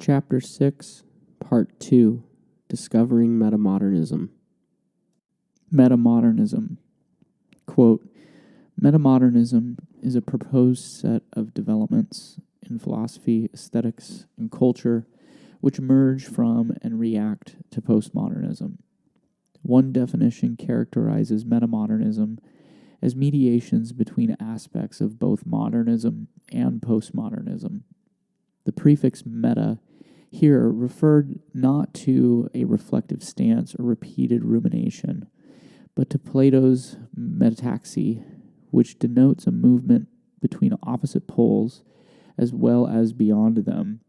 Chapter 6, Part 2, Discovering Metamodernism. Metamodernism. Quote, Metamodernism is a proposed set of developments in philosophy, aesthetics, and culture which emerge from and react to postmodernism. One definition characterizes metamodernism as mediations between aspects of both modernism and postmodernism. The prefix meta here referred not to a reflective stance or repeated rumination, but to Plato's metaxy, which denotes a movement between opposite poles as well as beyond them.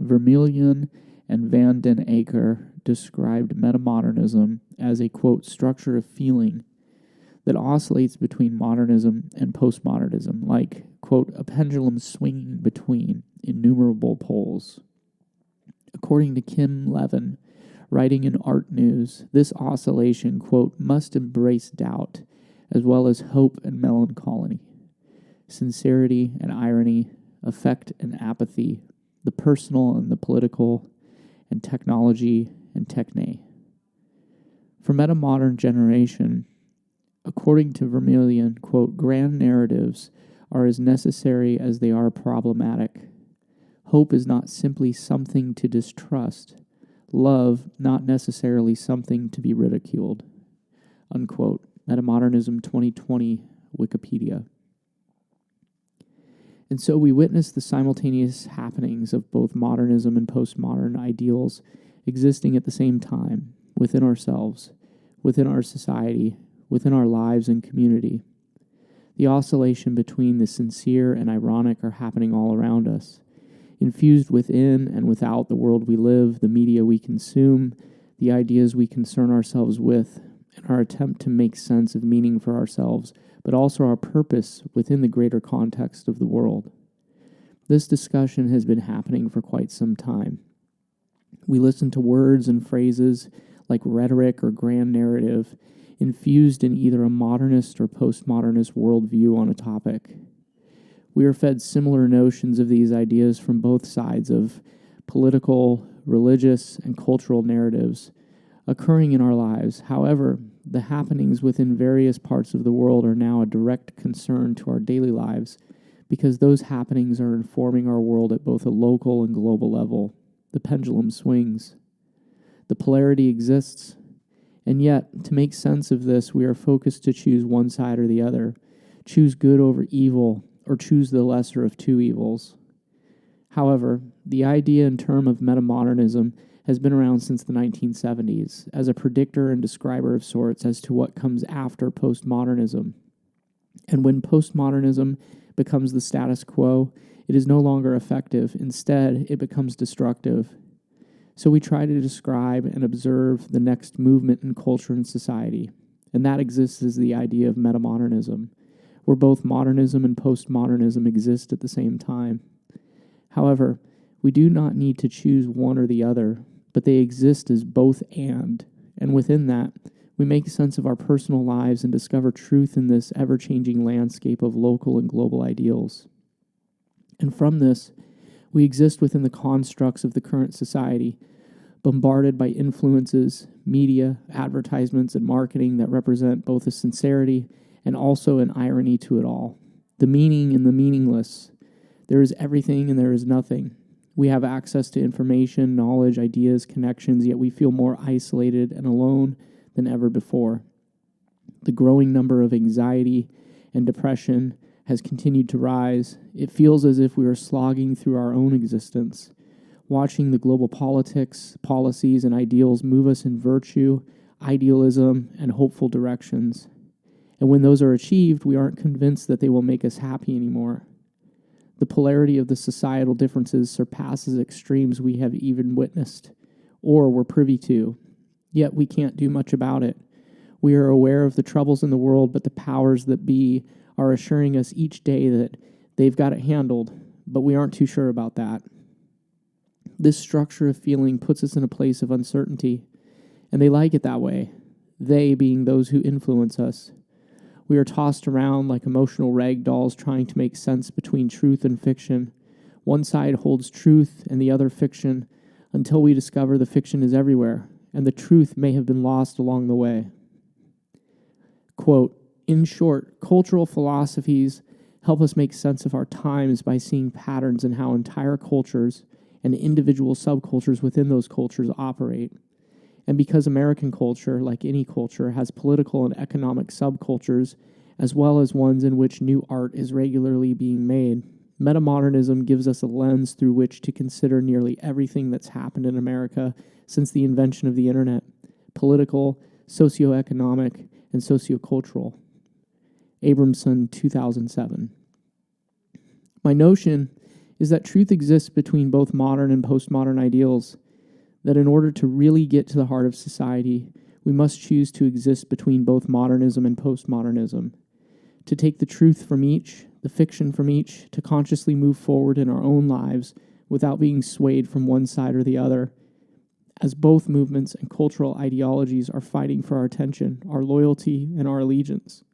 Vermeulen and Van den Akker described metamodernism as a, quote, structure of feeling that oscillates between modernism and postmodernism, like, quote, a pendulum swinging between innumerable poles. According to Kim Levin, writing in Art News, this oscillation, quote, must embrace doubt, as well as hope and melancholy, sincerity and irony, affect and apathy, the personal and the political, and technology and techne. For metamodern generation, according to Vermeulen, quote, grand narratives are as necessary as they are problematic. Hope is not simply something to distrust. Love, not necessarily something to be ridiculed. Unquote. Metamodernism 2020, Wikipedia. And so we witness the simultaneous happenings of both modernism and postmodern ideals existing at the same time, within ourselves, within our society, within our lives and community. The oscillation between the sincere and ironic are happening all around us, infused within and without the world we live, the media we consume, the ideas we concern ourselves with, and our attempt to make sense of meaning for ourselves, but also our purpose within the greater context of the world. This discussion has been happening for quite some time. We listen to words and phrases like rhetoric or grand narrative, infused in either a modernist or postmodernist worldview on a topic. We are fed similar notions of these ideas from both sides of political, religious, and cultural narratives occurring in our lives. However, the happenings within various parts of the world are now a direct concern to our daily lives because those happenings are informing our world at both a local and global level. The pendulum swings. The polarity exists. And yet, to make sense of this, we are focused to choose one side or the other, choose good over evil, or choose the lesser of two evils. However, the idea and term of metamodernism has been around since the 1970s as a predictor and describer of sorts as to what comes after postmodernism. And when postmodernism becomes the status quo, it is no longer effective. Instead, it becomes destructive. So we try to describe and observe the next movement in culture and society, and that exists as the idea of metamodernism, where both modernism and postmodernism exist at the same time. However, we do not need to choose one or the other, but they exist as both and within that, we make sense of our personal lives and discover truth in this ever-changing landscape of local and global ideals. And from this, we exist within the constructs of the current society, bombarded by influences, media, advertisements, and marketing that represent both a sincerity and also an irony to it all. The meaning and the meaningless. There is everything and there is nothing. We have access to information, knowledge, ideas, connections, yet we feel more isolated and alone than ever before. The growing number of anxiety and depression has continued to rise. It feels as if we are slogging through our own existence, watching the global politics, policies, and ideals move us in virtue, idealism, and hopeful directions. And when those are achieved, we aren't convinced that they will make us happy anymore. The polarity of the societal differences surpasses extremes we have even witnessed, or were privy to. Yet we can't do much about it. We are aware of the troubles in the world, but the powers that be are assuring us each day that they've got it handled, but we aren't too sure about that. This structure of feeling puts us in a place of uncertainty, and they like it that way, they being those who influence us. We are tossed around like emotional rag dolls trying to make sense between truth and fiction, One side holds truth and the other fiction, until we discover the fiction is everywhere, and the truth may have been lost along the way. Quote, in short, cultural philosophies help us make sense of our times by seeing patterns in how entire cultures and individual subcultures within those cultures operate. And because American culture, like any culture, has political and economic subcultures, as well as ones in which new art is regularly being made, Metamodernism gives us a lens through which to consider nearly everything that's happened in America since the invention of the internet: political, socioeconomic, and sociocultural. Abramson, 2007. My notion is that truth exists between both modern and postmodern ideals, that in order to really get to the heart of society, we must choose to exist between both modernism and postmodernism, to take the truth from each, the fiction from each, to consciously move forward in our own lives without being swayed from one side or the other, as both movements and cultural ideologies are fighting for our attention, our loyalty, and our allegiance.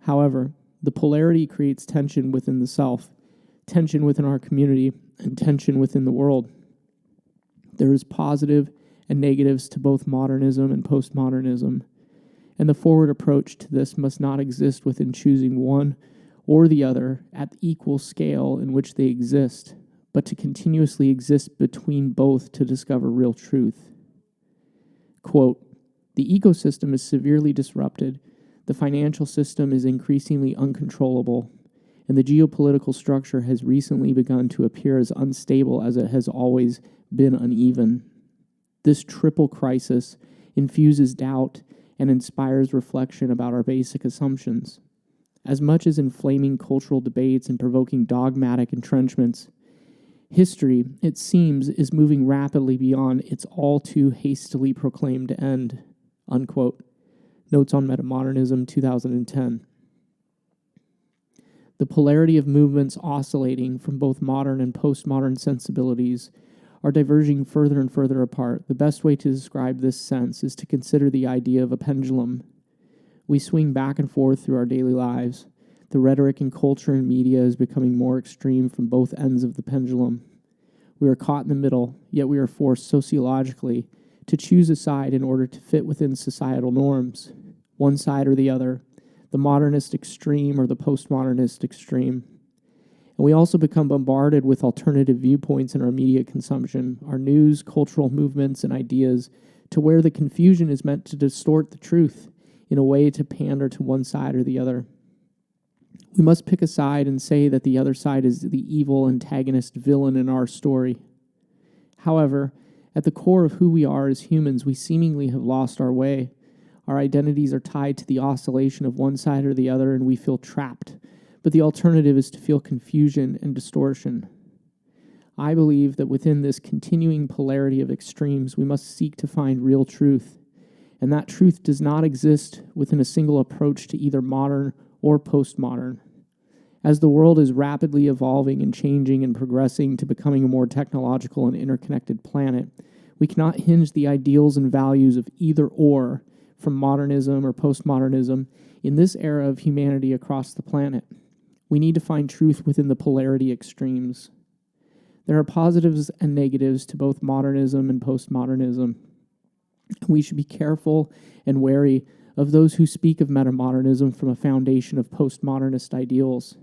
However, the polarity creates tension within the self, tension within our community, and tension within the world. There is positive and negatives to both modernism and postmodernism, and the forward approach to this must not exist within choosing one or the other at the equal scale in which they exist, but to continuously exist between both to discover real truth. Quote, the ecosystem is severely disrupted, the financial system is increasingly uncontrollable, and the geopolitical structure has recently begun to appear as unstable as it has always been uneven. This triple crisis infuses doubt and inspires reflection about our basic assumptions. As much as inflaming cultural debates and provoking dogmatic entrenchments, history, it seems, is moving rapidly beyond its all too hastily proclaimed end. Unquote. Notes on Metamodernism, 2010. The polarity of movements oscillating from both modern and postmodern sensibilities are diverging further and further apart. The best way to describe this sense is to consider the idea of a pendulum. We swing back and forth through our daily lives. The rhetoric in culture and media is becoming more extreme from both ends of the pendulum. We are caught in the middle, yet we are forced sociologically to choose a side in order to fit within societal norms, one side or the other, the modernist extreme or the postmodernist extreme. And we also become bombarded with alternative viewpoints in our media consumption, our news, cultural movements, and ideas, to where the confusion is meant to distort the truth in a way to pander to one side or the other. We must pick a side and say that the other side is the evil antagonist villain in our story. However, at the core of who we are as humans, we seemingly have lost our way. Our identities are tied to the oscillation of one side or the other, and we feel trapped. But the alternative is to feel confusion and distortion. I believe that within this continuing polarity of extremes, we must seek to find real truth. And that truth does not exist within a single approach to either modern or postmodern. As the world is rapidly evolving and changing and progressing to becoming a more technological and interconnected planet, we cannot hinge the ideals and values of either or from modernism or postmodernism in this era of humanity across the planet. We need to find truth within the polarity extremes. There are positives and negatives to both modernism and postmodernism. We should be careful and wary of those who speak of metamodernism from a foundation of postmodernist ideals.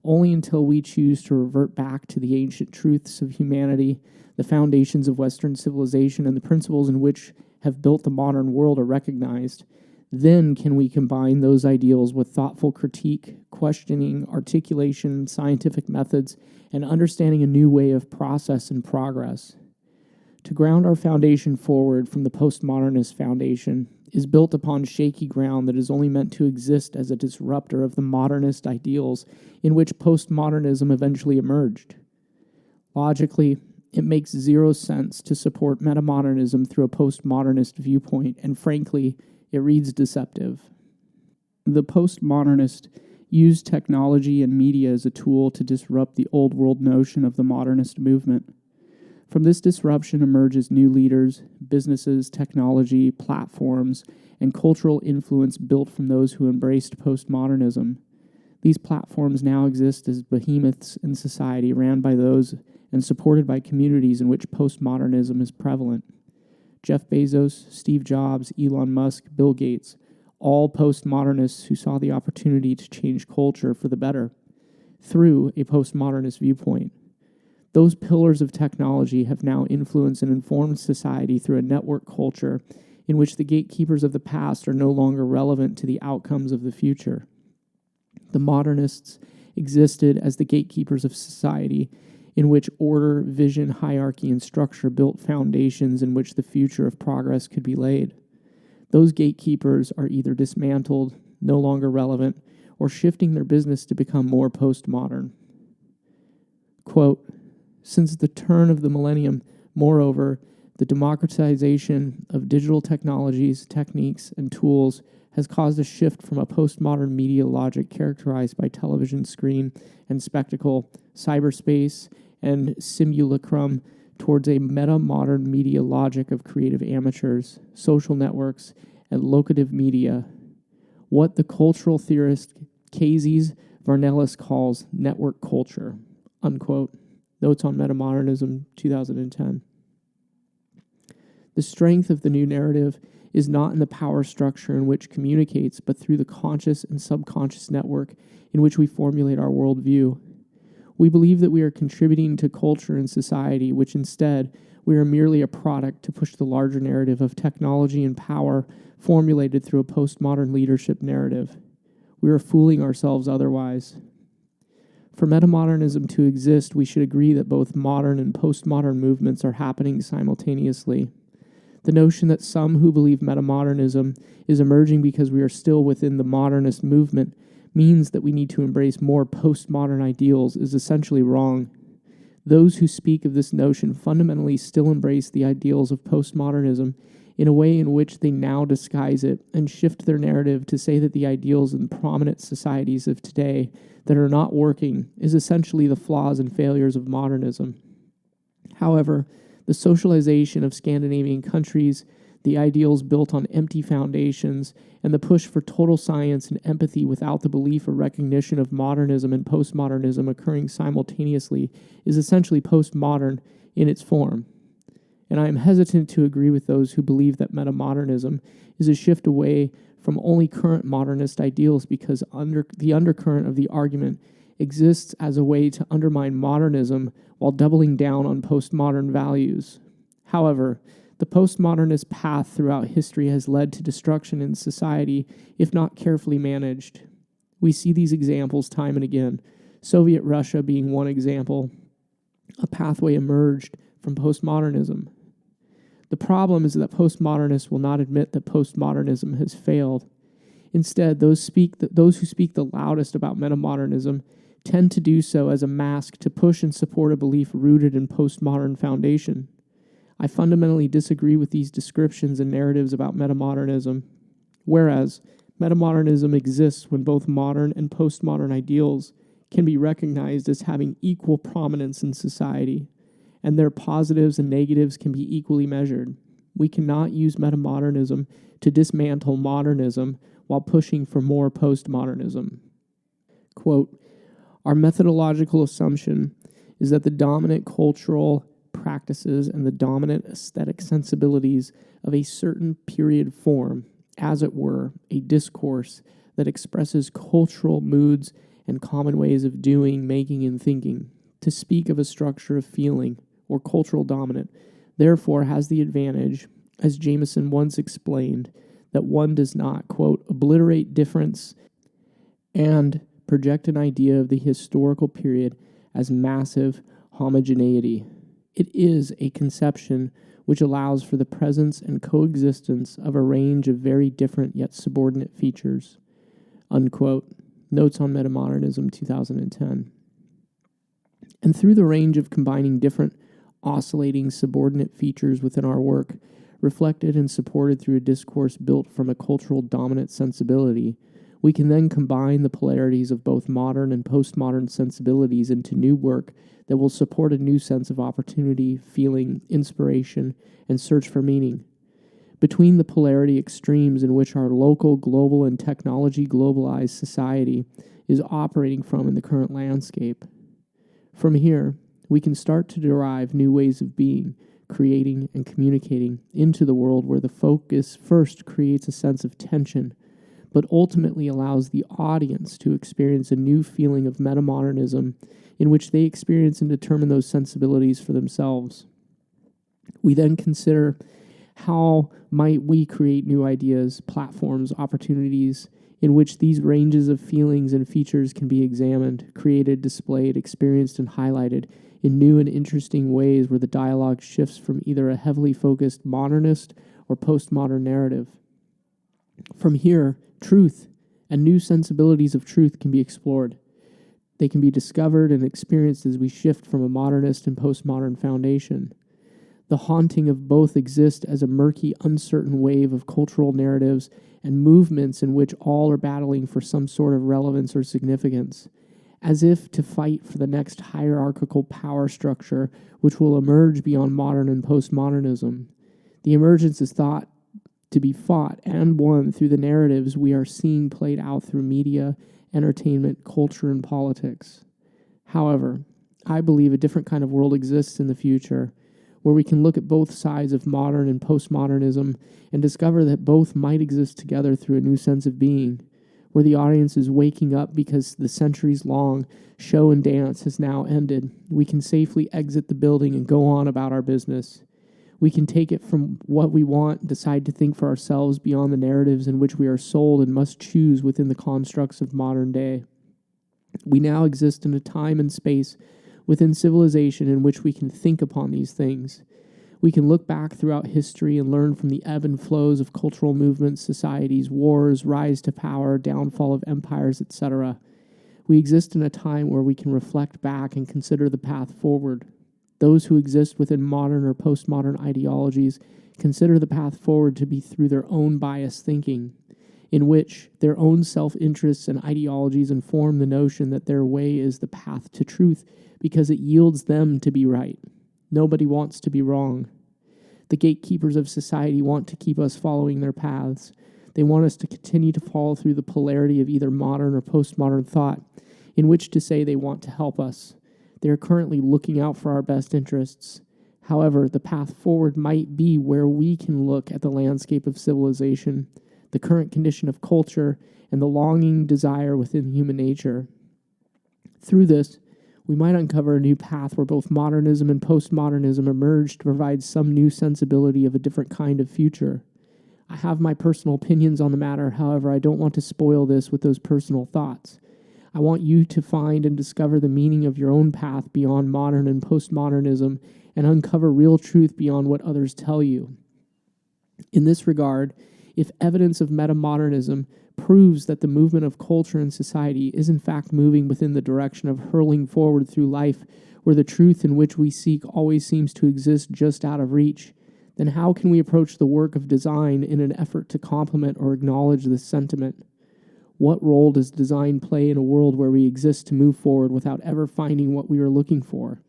Only until we choose to revert back to the ancient truths of humanity, the foundations of Western civilization, and the principles in which have built the modern world are recognized, then can we combine those ideals with thoughtful critique, questioning, articulation, scientific methods, and understanding a new way of process and progress. To ground our foundation forward from the postmodernist foundation is built upon shaky ground that is only meant to exist as a disruptor of the modernist ideals in which postmodernism eventually emerged. Logically, it makes zero sense to support metamodernism through a postmodernist viewpoint, and frankly, it reads deceptive. The postmodernist used technology and media as a tool to disrupt the old world notion of the modernist movement. From this disruption emerges new leaders, businesses, technology, platforms, and cultural influence built from those who embraced postmodernism. These platforms now exist as behemoths in society, ran by those and supported by communities in which postmodernism is prevalent. Jeff Bezos, Steve Jobs, Elon Musk, Bill Gates, all postmodernists who saw the opportunity to change culture for the better through a postmodernist viewpoint. Those pillars of technology have now influenced and informed society through a network culture in which the gatekeepers of the past are no longer relevant to the outcomes of the future. The modernists existed as the gatekeepers of society, in which order, vision, hierarchy, and structure built foundations in which the future of progress could be laid. Those gatekeepers are either dismantled, no longer relevant, or shifting their business to become more postmodern. Quote, since the turn of the millennium, moreover, the democratization of digital technologies, techniques, and tools has caused a shift from a postmodern media logic characterized by television screen and spectacle, cyberspace, and simulacrum towards a meta-modern media logic of creative amateurs, social networks, and locative media, what the cultural theorist Casey Varnelis calls network culture, unquote. Notes on Metamodernism, 2010. The strength of the new narrative is not in the power structure in which communicates, but through the conscious and subconscious network in which we formulate our worldview. We believe that we are contributing to culture and society, which instead we are merely a product to push the larger narrative of technology and power formulated through a postmodern leadership narrative. We are fooling ourselves otherwise. For metamodernism to exist, we should agree that both modern and postmodern movements are happening simultaneously. The notion that some who believe metamodernism is emerging because we are still within the modernist movement means that we need to embrace more postmodern ideals is essentially wrong. Those who speak of this notion fundamentally still embrace the ideals of postmodernism in a way in which they now disguise it and shift their narrative to say that the ideals in prominent societies of today that are not working is essentially the flaws and failures of modernism. However, the socialization of Scandinavian countries, the ideals built on empty foundations, and the push for total science and empathy without the belief or recognition of modernism and postmodernism occurring simultaneously is essentially postmodern in its form. And I am hesitant to agree with those who believe that metamodernism is a shift away from only current modernist ideals because the undercurrent of the argument exists as a way to undermine modernism while doubling down on postmodern values. However, the postmodernist path throughout history has led to destruction in society if not carefully managed. We see these examples time and again, Soviet Russia being one example. A pathway emerged from postmodernism. The problem is that postmodernists will not admit that postmodernism has failed. Instead, those who speak the loudest about metamodernism tend to do so as a mask to push and support a belief rooted in postmodern foundation. I fundamentally disagree with these descriptions and narratives about metamodernism, whereas metamodernism exists when both modern and postmodern ideals can be recognized as having equal prominence in society, and their positives and negatives can be equally measured. We cannot use metamodernism to dismantle modernism while pushing for more postmodernism. Quote, our methodological assumption is that the dominant cultural practices and the dominant aesthetic sensibilities of a certain period form, as it were, a discourse that expresses cultural moods and common ways of doing, making, and thinking. To speak of a structure of feeling or cultural dominant, therefore has the advantage, as Jameson once explained, that one does not, quote, obliterate difference and project an idea of the historical period as massive homogeneity. It is a conception which allows for the presence and coexistence of a range of very different yet subordinate features, unquote. Notes on Metamodernism, 2010. And through the range of combining different oscillating subordinate features within our work, reflected and supported through a discourse built from a cultural dominant sensibility, we can then combine the polarities of both modern and postmodern sensibilities into new work that will support a new sense of opportunity, feeling, inspiration, and search for meaning. Between the polarity extremes in which our local, global, and technology-globalized society is operating from in the current landscape. From here, we can start to derive new ways of being, creating, and communicating into the world where the focus first creates a sense of tension, but ultimately allows the audience to experience a new feeling of metamodernism in which they experience and determine those sensibilities for themselves. We then consider how might we create new ideas, platforms, opportunities in which these ranges of feelings and features can be examined, created, displayed, experienced, and highlighted in new and interesting ways where the dialogue shifts from either a heavily focused modernist or postmodern narrative. From here, truth and new sensibilities of truth can be explored. They can be discovered and experienced as we shift from a modernist and postmodern foundation. The haunting of both exist as a murky, uncertain wave of cultural narratives and movements in which all are battling for some sort of relevance or significance, as if to fight for the next hierarchical power structure which will emerge beyond modern and postmodernism. The emergence is thought to be fought and won through the narratives we are seeing played out through media, entertainment, culture, and politics. However, I believe a different kind of world exists in the future, where we can look at both sides of modern and postmodernism and discover that both might exist together through a new sense of being, where the audience is waking up because the centuries-long show and dance has now ended. We can safely exit the building and go on about our business. We can take it from what we want, decide to think for ourselves beyond the narratives in which we are sold and must choose within the constructs of modern day. We now exist in a time and space within civilization in which we can think upon these things. We can look back throughout history and learn from the ebb and flows of cultural movements, societies, wars, rise to power, downfall of empires, etc. We exist in a time where we can reflect back and consider the path forward. Those who exist within modern or postmodern ideologies consider the path forward to be through their own biased thinking, in which their own self-interests and ideologies inform the notion that their way is the path to truth because it yields them to be right. Nobody wants to be wrong. The gatekeepers of society want to keep us following their paths. They want us to continue to fall through the polarity of either modern or postmodern thought, in which to say they want to help us. They are currently looking out for our best interests. However, the path forward might be where we can look at the landscape of civilization, the current condition of culture, and the longing desire within human nature. Through this, we might uncover a new path where both modernism and postmodernism emerge to provide some new sensibility of a different kind of future. I have my personal opinions on the matter, however, I don't want to spoil this with those personal thoughts. I want you to find and discover the meaning of your own path beyond modern and postmodernism and uncover real truth beyond what others tell you. In this regard, if evidence of metamodernism proves that the movement of culture and society is in fact moving within the direction of hurling forward through life where the truth in which we seek always seems to exist just out of reach, then how can we approach the work of design in an effort to complement or acknowledge this sentiment? What role does design play in a world where we exist to move forward without ever finding what we are looking for?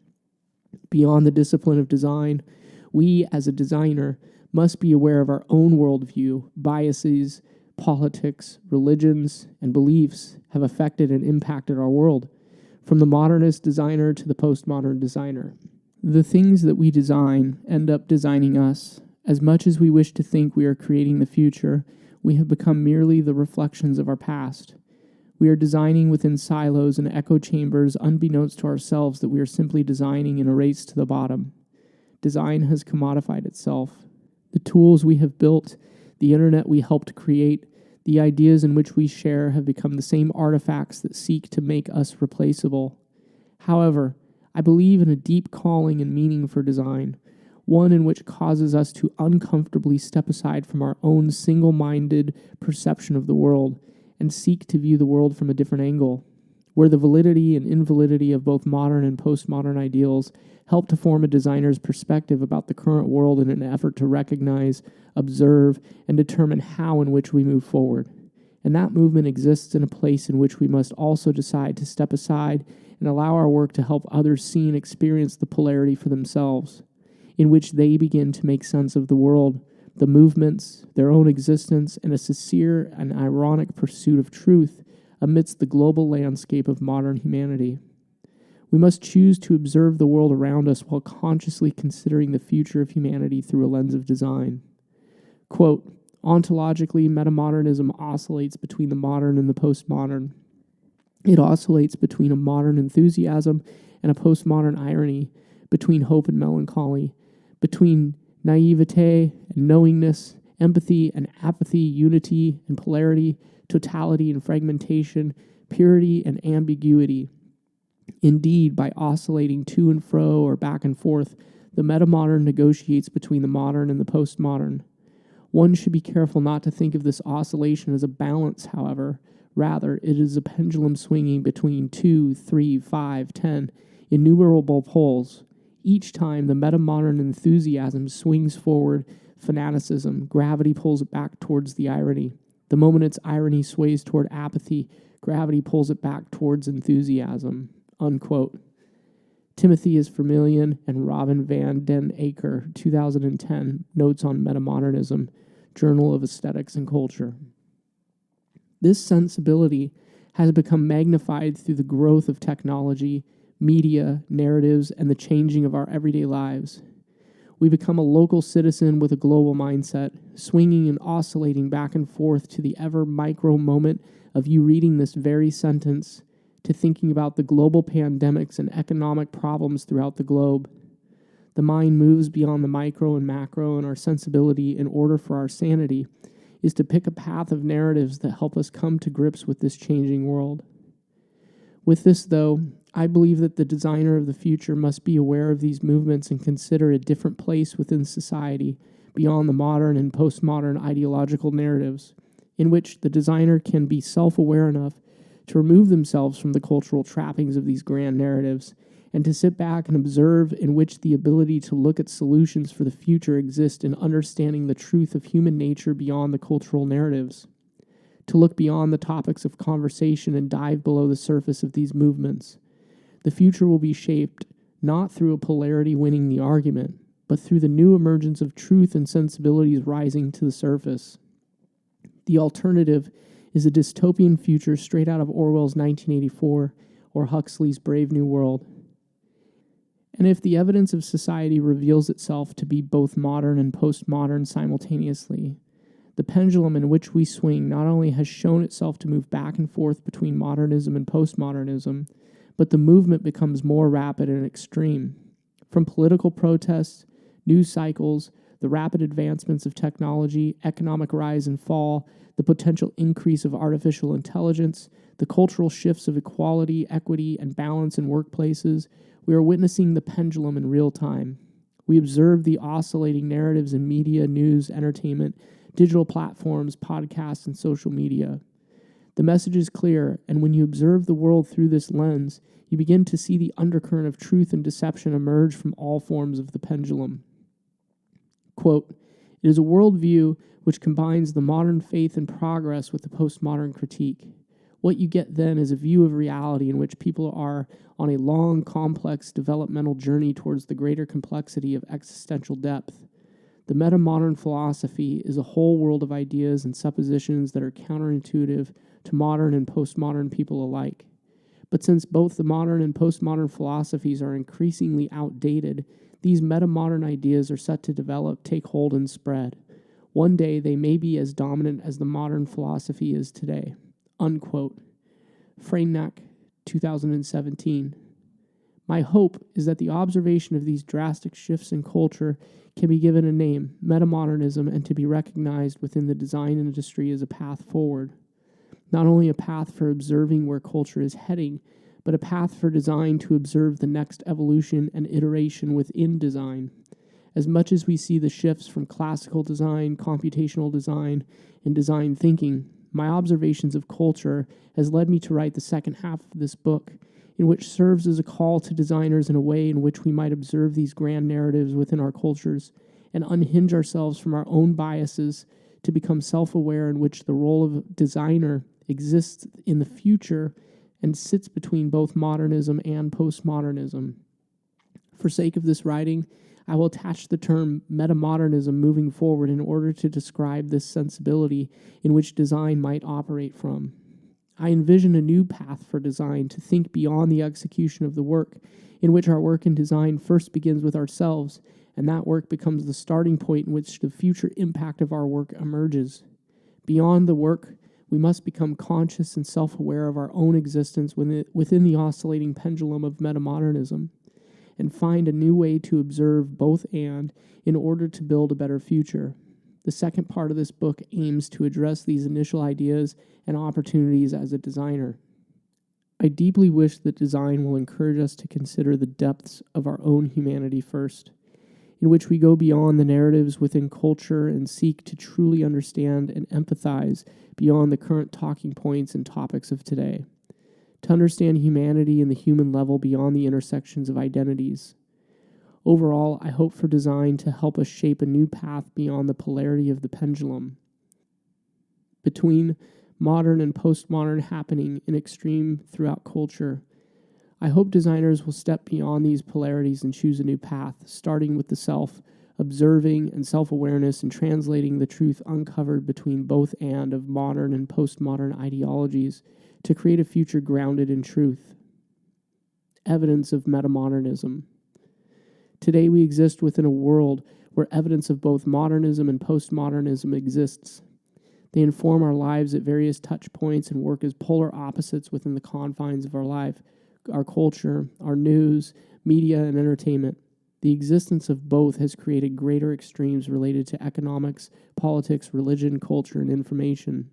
Beyond the discipline of design, we, as a designer, must be aware of our own worldview, biases, politics, religions, and beliefs have affected and impacted our world, from the modernist designer to the postmodern designer. The things that we design end up designing us. As much as we wish to think we are creating the future, we have become merely the reflections of our past. We are designing within silos and echo chambers unbeknownst to ourselves that we are simply designing in a race to the bottom. Design has commodified itself. The tools we have built, the internet we helped create, the ideas in which we share have become the same artifacts that seek to make us replaceable. However, I believe in a deep calling and meaning for design, one in which causes us to uncomfortably step aside from our own single-minded perception of the world and seek to view the world from a different angle, where the validity and invalidity of both modern and postmodern ideals help to form a designer's perspective about the current world in an effort to recognize, observe, and determine how in which we move forward. And that movement exists in a place in which we must also decide to step aside and allow our work to help others see and experience the polarity for themselves, in which they begin to make sense of the world, the movements, their own existence, and a sincere and ironic pursuit of truth amidst the global landscape of modern humanity. We must choose to observe the world around us while consciously considering the future of humanity through a lens of design. Quote, ontologically, metamodernism oscillates between the modern and the postmodern. It oscillates between a modern enthusiasm and a postmodern irony, between hope and melancholy, between naivete and knowingness, empathy and apathy, unity and polarity, totality and fragmentation, purity and ambiguity. Indeed, by oscillating to and fro or back and forth, the metamodern negotiates between the modern and the postmodern. One should be careful not to think of this oscillation as a balance, however. Rather, it is a pendulum swinging between 2, 3, 5, 10 innumerable poles. Each time the metamodern enthusiasm swings forward fanaticism, gravity pulls it back towards the irony. The moment its irony sways toward apathy, gravity pulls it back towards enthusiasm. Unquote. Timothy is Vermillion and Robin van den Aker, 2010, Notes on Metamodernism, Journal of Aesthetics and Culture. This sensibility has become magnified through the growth of technology, media, narratives, and the changing of our everyday lives. We become a local citizen with a global mindset, swinging and oscillating back and forth to the ever micro moment of you reading this very sentence, to thinking about the global pandemics and economic problems throughout the globe. The mind moves beyond the micro and macro, and our sensibility, in order for our sanity, is to pick a path of narratives that help us come to grips with this changing world. With this, though, I believe that the designer of the future must be aware of these movements and consider a different place within society beyond the modern and postmodern ideological narratives, in which the designer can be self-aware enough to remove themselves from the cultural trappings of these grand narratives and to sit back and observe, in which the ability to look at solutions for the future exists in understanding the truth of human nature beyond the cultural narratives, to look beyond the topics of conversation and dive below the surface of these movements. The future will be shaped not through a polarity winning the argument, but through the new emergence of truth and sensibilities rising to the surface. The alternative is a dystopian future straight out of Orwell's 1984 or Huxley's Brave New World. And if the evidence of society reveals itself to be both modern and postmodern simultaneously, the pendulum in which we swing not only has shown itself to move back and forth between modernism and postmodernism, but the movement becomes more rapid and extreme. From political protests, news cycles, the rapid advancements of technology, economic rise and fall, the potential increase of artificial intelligence, the cultural shifts of equality, equity, and balance in workplaces, we are witnessing the pendulum in real time. We observe the oscillating narratives in media, news, entertainment, digital platforms, podcasts, and social media. The message is clear, and when you observe the world through this lens, you begin to see the undercurrent of truth and deception emerge from all forms of the pendulum. Quote, it is a worldview which combines the modern faith and progress with the postmodern critique. What you get then is a view of reality in which people are on a long, complex developmental journey towards the greater complexity of existential depth. The Metamodern philosophy is a whole world of ideas and suppositions that are counterintuitive to modern and postmodern people alike. But since both the modern and postmodern philosophies are increasingly outdated, these metamodern ideas are set to develop, take hold, and spread. One day they may be as dominant as the modern philosophy is today. Unquote. Freinac, 2017. My hope is that the observation of these drastic shifts in culture can be given a name, Metamodernism, and to be recognized within the design industry as a path forward. Not only a path for observing where culture is heading, but a path for design to observe the next evolution and iteration within design. As much as we see the shifts from classical design, computational design, and design thinking, my observations of culture has led me to write the second half of this book, in which serves as a call to designers in a way in which we might observe these grand narratives within our cultures and unhinge ourselves from our own biases to become self-aware, in which the role of designer exists in the future and sits between both modernism and postmodernism. For sake of this writing, I will attach the term metamodernism moving forward in order to describe this sensibility in which design might operate from. I envision a new path for design to think beyond the execution of the work, in which our work in design first begins with ourselves, and that work becomes the starting point in which the future impact of our work emerges. Beyond the work, we must become conscious and self-aware of our own existence within the oscillating pendulum of Metamodernism, and find a new way to observe both and in order to build a better future. The second part of this book aims to address these initial ideas and opportunities as a designer. I deeply wish that design will encourage us to consider the depths of our own humanity first, in which we go beyond the narratives within culture and seek to truly understand and empathize beyond the current talking points and topics of today, to understand humanity and the human level beyond the intersections of identities. Overall, I hope for design to help us shape a new path beyond the polarity of the pendulum between modern and postmodern happening in extreme throughout culture. I hope designers will step beyond these polarities and choose a new path, starting with the self, observing and self-awareness and translating the truth uncovered between both and of modern and postmodern ideologies to create a future grounded in truth. Evidence of Metamodernism. Today we exist within a world where evidence of both modernism and postmodernism exists. They inform our lives at various touch points and work as polar opposites within the confines of our life, our culture, our news, media, and entertainment. The existence of both has created greater extremes related to economics, politics, religion, culture, and information.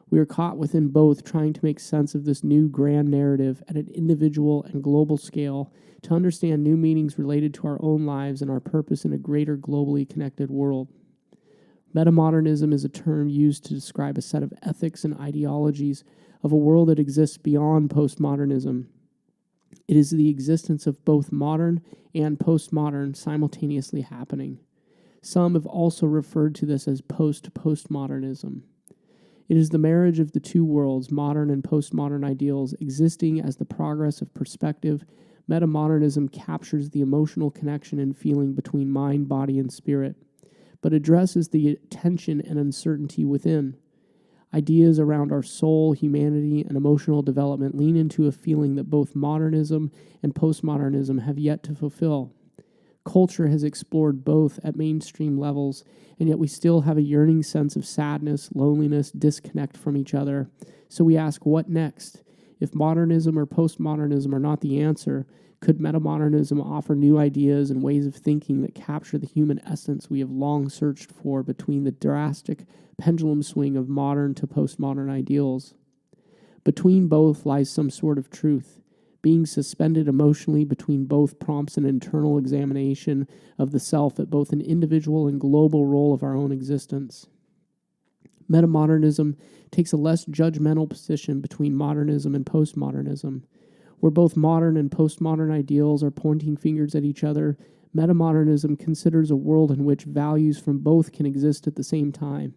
We are caught within both, trying to make sense of this new grand narrative at an individual and global scale to understand new meanings related to our own lives and our purpose in a greater globally connected world. Metamodernism is a term used to describe a set of ethics and ideologies of a world that exists beyond postmodernism. It is the existence of both modern and postmodern simultaneously happening. Some have also referred to this as postmodernism. It is the marriage of the two worlds, modern and postmodern ideals, existing as the progress of perspective. Metamodernism captures the emotional connection and feeling between mind, body, and spirit, but addresses the tension and uncertainty within. Ideas around our soul, humanity, and emotional development lean into a feeling that both modernism and postmodernism have yet to fulfill. Culture has explored both at mainstream levels, and yet we still have a yearning sense of sadness, loneliness, disconnect from each other. So we ask, what next? If modernism or postmodernism are not the answer, could metamodernism offer new ideas and ways of thinking that capture the human essence we have long searched for between the drastic pendulum swing of modern to postmodern ideals? Between both lies some sort of truth, being suspended emotionally between both prompts an internal examination of the self at both an individual and global role of our own existence. Metamodernism takes a less judgmental position between modernism and postmodernism. Where both modern and postmodern ideals are pointing fingers at each other, metamodernism considers a world in which values from both can exist at the same time.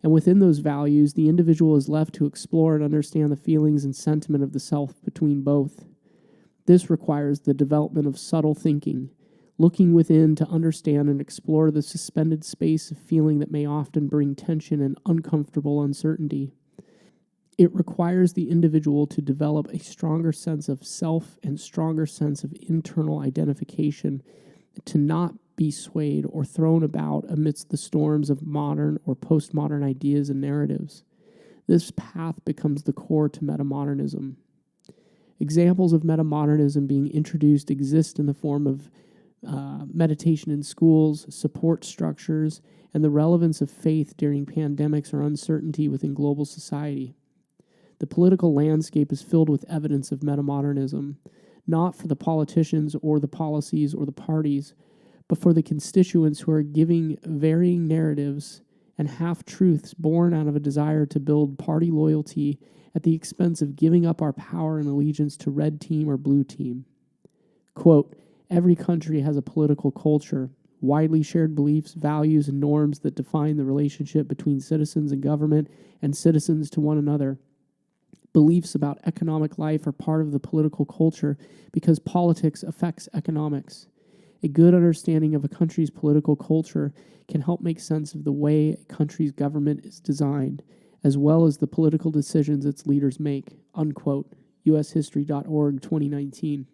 And within those values, the individual is left to explore and understand the feelings and sentiment of the self between both. This requires the development of subtle thinking, looking within to understand and explore the suspended space of feeling that may often bring tension and uncomfortable uncertainty. It requires the individual to develop a stronger sense of self and stronger sense of internal identification, to not be swayed or thrown about amidst the storms of modern or postmodern ideas and narratives. This path becomes the core to metamodernism. Examples of metamodernism being introduced exist in the form of meditation in schools, support structures, and the relevance of faith during pandemics or uncertainty within global society. The political landscape is filled with evidence of metamodernism, not for the politicians or the policies or the parties, but for the constituents who are giving varying narratives and half-truths born out of a desire to build party loyalty at the expense of giving up our power and allegiance to red team or blue team. Quote, every country has a political culture, widely shared beliefs, values, and norms that define the relationship between citizens and government and citizens to one another. Beliefs about economic life are part of the political culture because politics affects economics. A good understanding of a country's political culture can help make sense of the way a country's government is designed, as well as the political decisions its leaders make, unquote, ushistory.org 2019.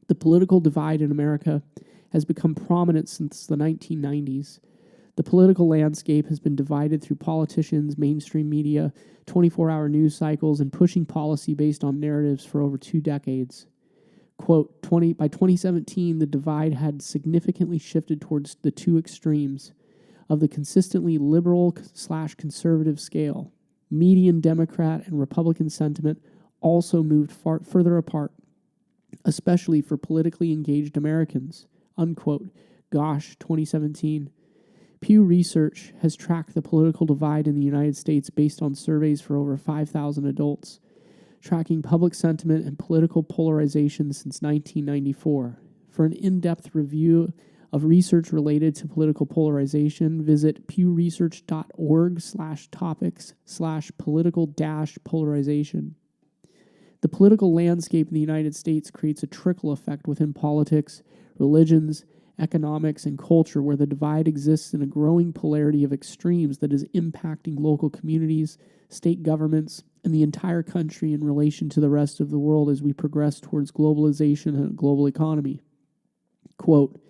The political divide in America has become prominent since the 1990s. The political landscape has been divided through politicians, mainstream media, 24-hour news cycles, and pushing policy based on narratives for over 2 decades. Quote, by 2017, the divide had significantly shifted towards the two extremes of the consistently liberal/conservative scale. Median Democrat and Republican sentiment also moved further apart, especially for politically engaged Americans, unquote, Gosh, 2017. Pew Research has tracked the political divide in the United States based on surveys for over 5,000 adults, tracking public sentiment and political polarization since 1994. For an in-depth review of research related to political polarization, visit pewresearch.org/topics/political-polarization. The political landscape in the United States creates a trickle effect within politics, religions, economics, and culture where the divide exists in a growing polarity of extremes that is impacting local communities, state governments, and the entire country in relation to the rest of the world as we progress towards globalization and a global economy. Quote,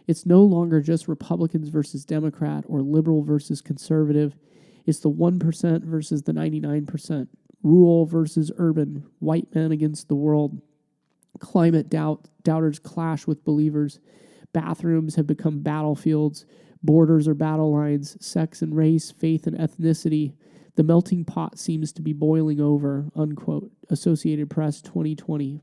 it's no longer just Republicans versus Democrat or liberal versus conservative. It's the 1% versus the 99%, rural versus urban, white men against the world. Climate doubters clash with believers. Bathrooms have become battlefields. Borders are battle lines. Sex and race, faith and ethnicity. The melting pot seems to be boiling over, unquote. Associated Press 2020.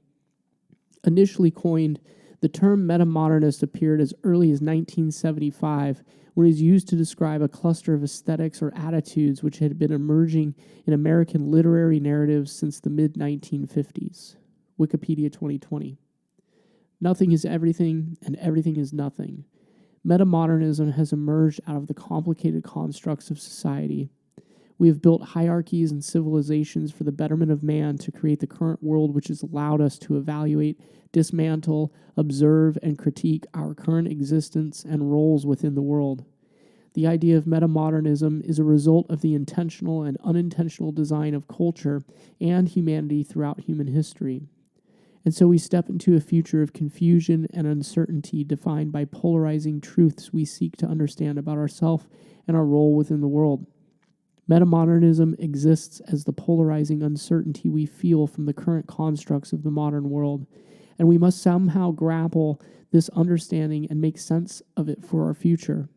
Initially coined, the term metamodernist appeared as early as 1975 when it was used to describe a cluster of aesthetics or attitudes which had been emerging in American literary narratives since the mid-1950s. Wikipedia 2020. Nothing is everything, and everything is nothing. Metamodernism has emerged out of the complicated constructs of society. We have built hierarchies and civilizations for the betterment of man to create the current world which has allowed us to evaluate, dismantle, observe, and critique our current existence and roles within the world. The idea of metamodernism is a result of the intentional and unintentional design of culture and humanity throughout human history. And so we step into a future of confusion and uncertainty defined by polarizing truths we seek to understand about ourselves and our role within the world. Metamodernism exists as the polarizing uncertainty we feel from the current constructs of the modern world, and we must somehow grapple this understanding and make sense of it for our future.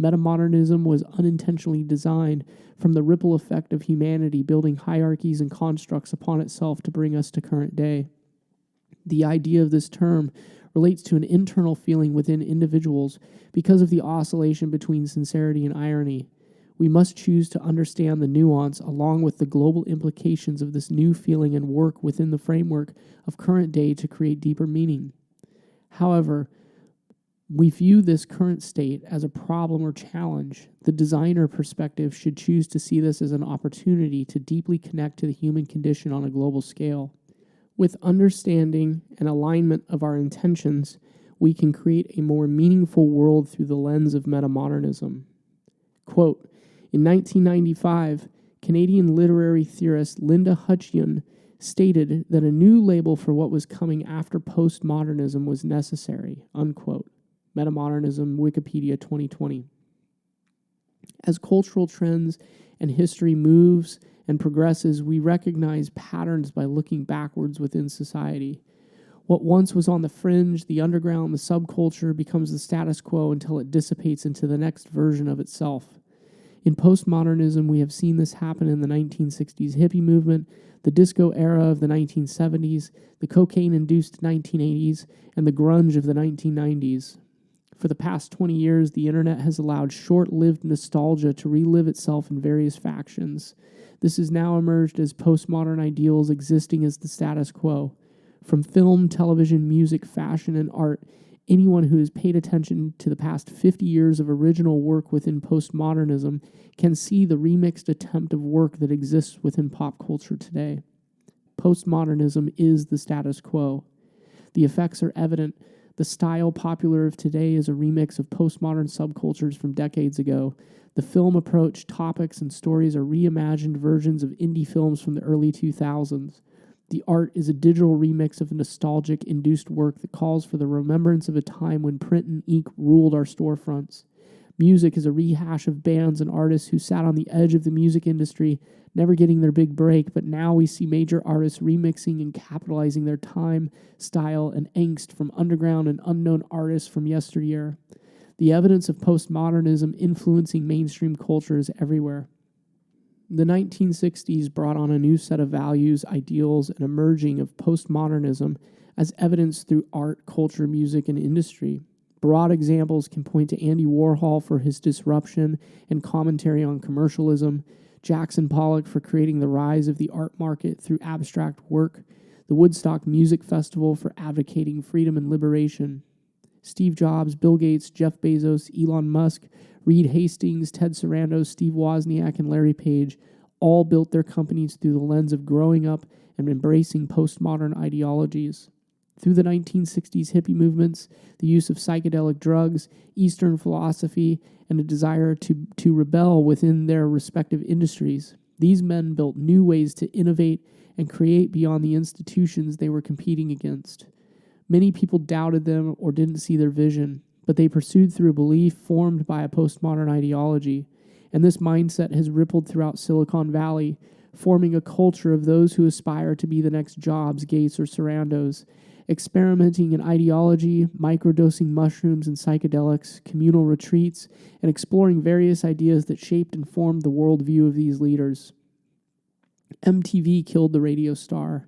Metamodernism was unintentionally designed from the ripple effect of humanity building hierarchies and constructs upon itself to bring us to current day. The idea of this term relates to an internal feeling within individuals because of the oscillation between sincerity and irony. We must choose to understand the nuance along with the global implications of this new feeling and work within the framework of current day to create deeper meaning. However, we view this current state as a problem or challenge. The designer perspective should choose to see this as an opportunity to deeply connect to the human condition on a global scale. With understanding and alignment of our intentions, we can create a more meaningful world through the lens of metamodernism. Quote, in 1995, Canadian literary theorist Linda Hutcheon stated that a new label for what was coming after postmodernism was necessary, unquote. Metamodernism, Wikipedia 2020. As cultural trends and history moves and progresses, we recognize patterns by looking backwards within society. What once was on the fringe, the underground, the subculture, becomes the status quo until it dissipates into the next version of itself. In postmodernism, we have seen this happen in the 1960s hippie movement, the disco era of the 1970s, the cocaine-induced 1980s, and the grunge of the 1990s. For the past 20 years, the internet has allowed short-lived nostalgia to relive itself in various factions. This has now emerged as postmodern ideals existing as the status quo. From film, television, music, fashion, and art, anyone who has paid attention to the past 50 years of original work within postmodernism can see the remixed attempt of work that exists within pop culture today. Postmodernism is the status quo. The effects are evident. The style popular of today is a remix of postmodern subcultures from decades ago. The film approach, topics, and stories are reimagined versions of indie films from the early 2000s. The art is a digital remix of a nostalgic, induced work that calls for the remembrance of a time when print and ink ruled our storefronts. Music is a rehash of bands and artists who sat on the edge of the music industry, never getting their big break, but now we see major artists remixing and capitalizing their time, style, and angst from underground and unknown artists from yesteryear. The evidence of postmodernism influencing mainstream culture is everywhere. The 1960s brought on a new set of values, ideals, and emerging of postmodernism as evidenced through art, culture, music, and industry. Broad examples can point to Andy Warhol for his disruption and commentary on commercialism, Jackson Pollock for creating the rise of the art market through abstract work, the Woodstock Music Festival for advocating freedom and liberation. Steve Jobs, Bill Gates, Jeff Bezos, Elon Musk, Reed Hastings, Ted Sarandos, Steve Wozniak, and Larry Page all built their companies through the lens of growing up and embracing postmodern ideologies. Through the 1960s hippie movements, the use of psychedelic drugs, Eastern philosophy, and a desire to rebel within their respective industries, these men built new ways to innovate and create beyond the institutions they were competing against. Many people doubted them or didn't see their vision, but they pursued through a belief formed by a postmodern ideology, and this mindset has rippled throughout Silicon Valley, forming a culture of those who aspire to be the next Jobs, Gates, or Sarandos, experimenting in ideology, microdosing mushrooms and psychedelics, communal retreats, and exploring various ideas that shaped and formed the worldview of these leaders. MTV killed the radio star,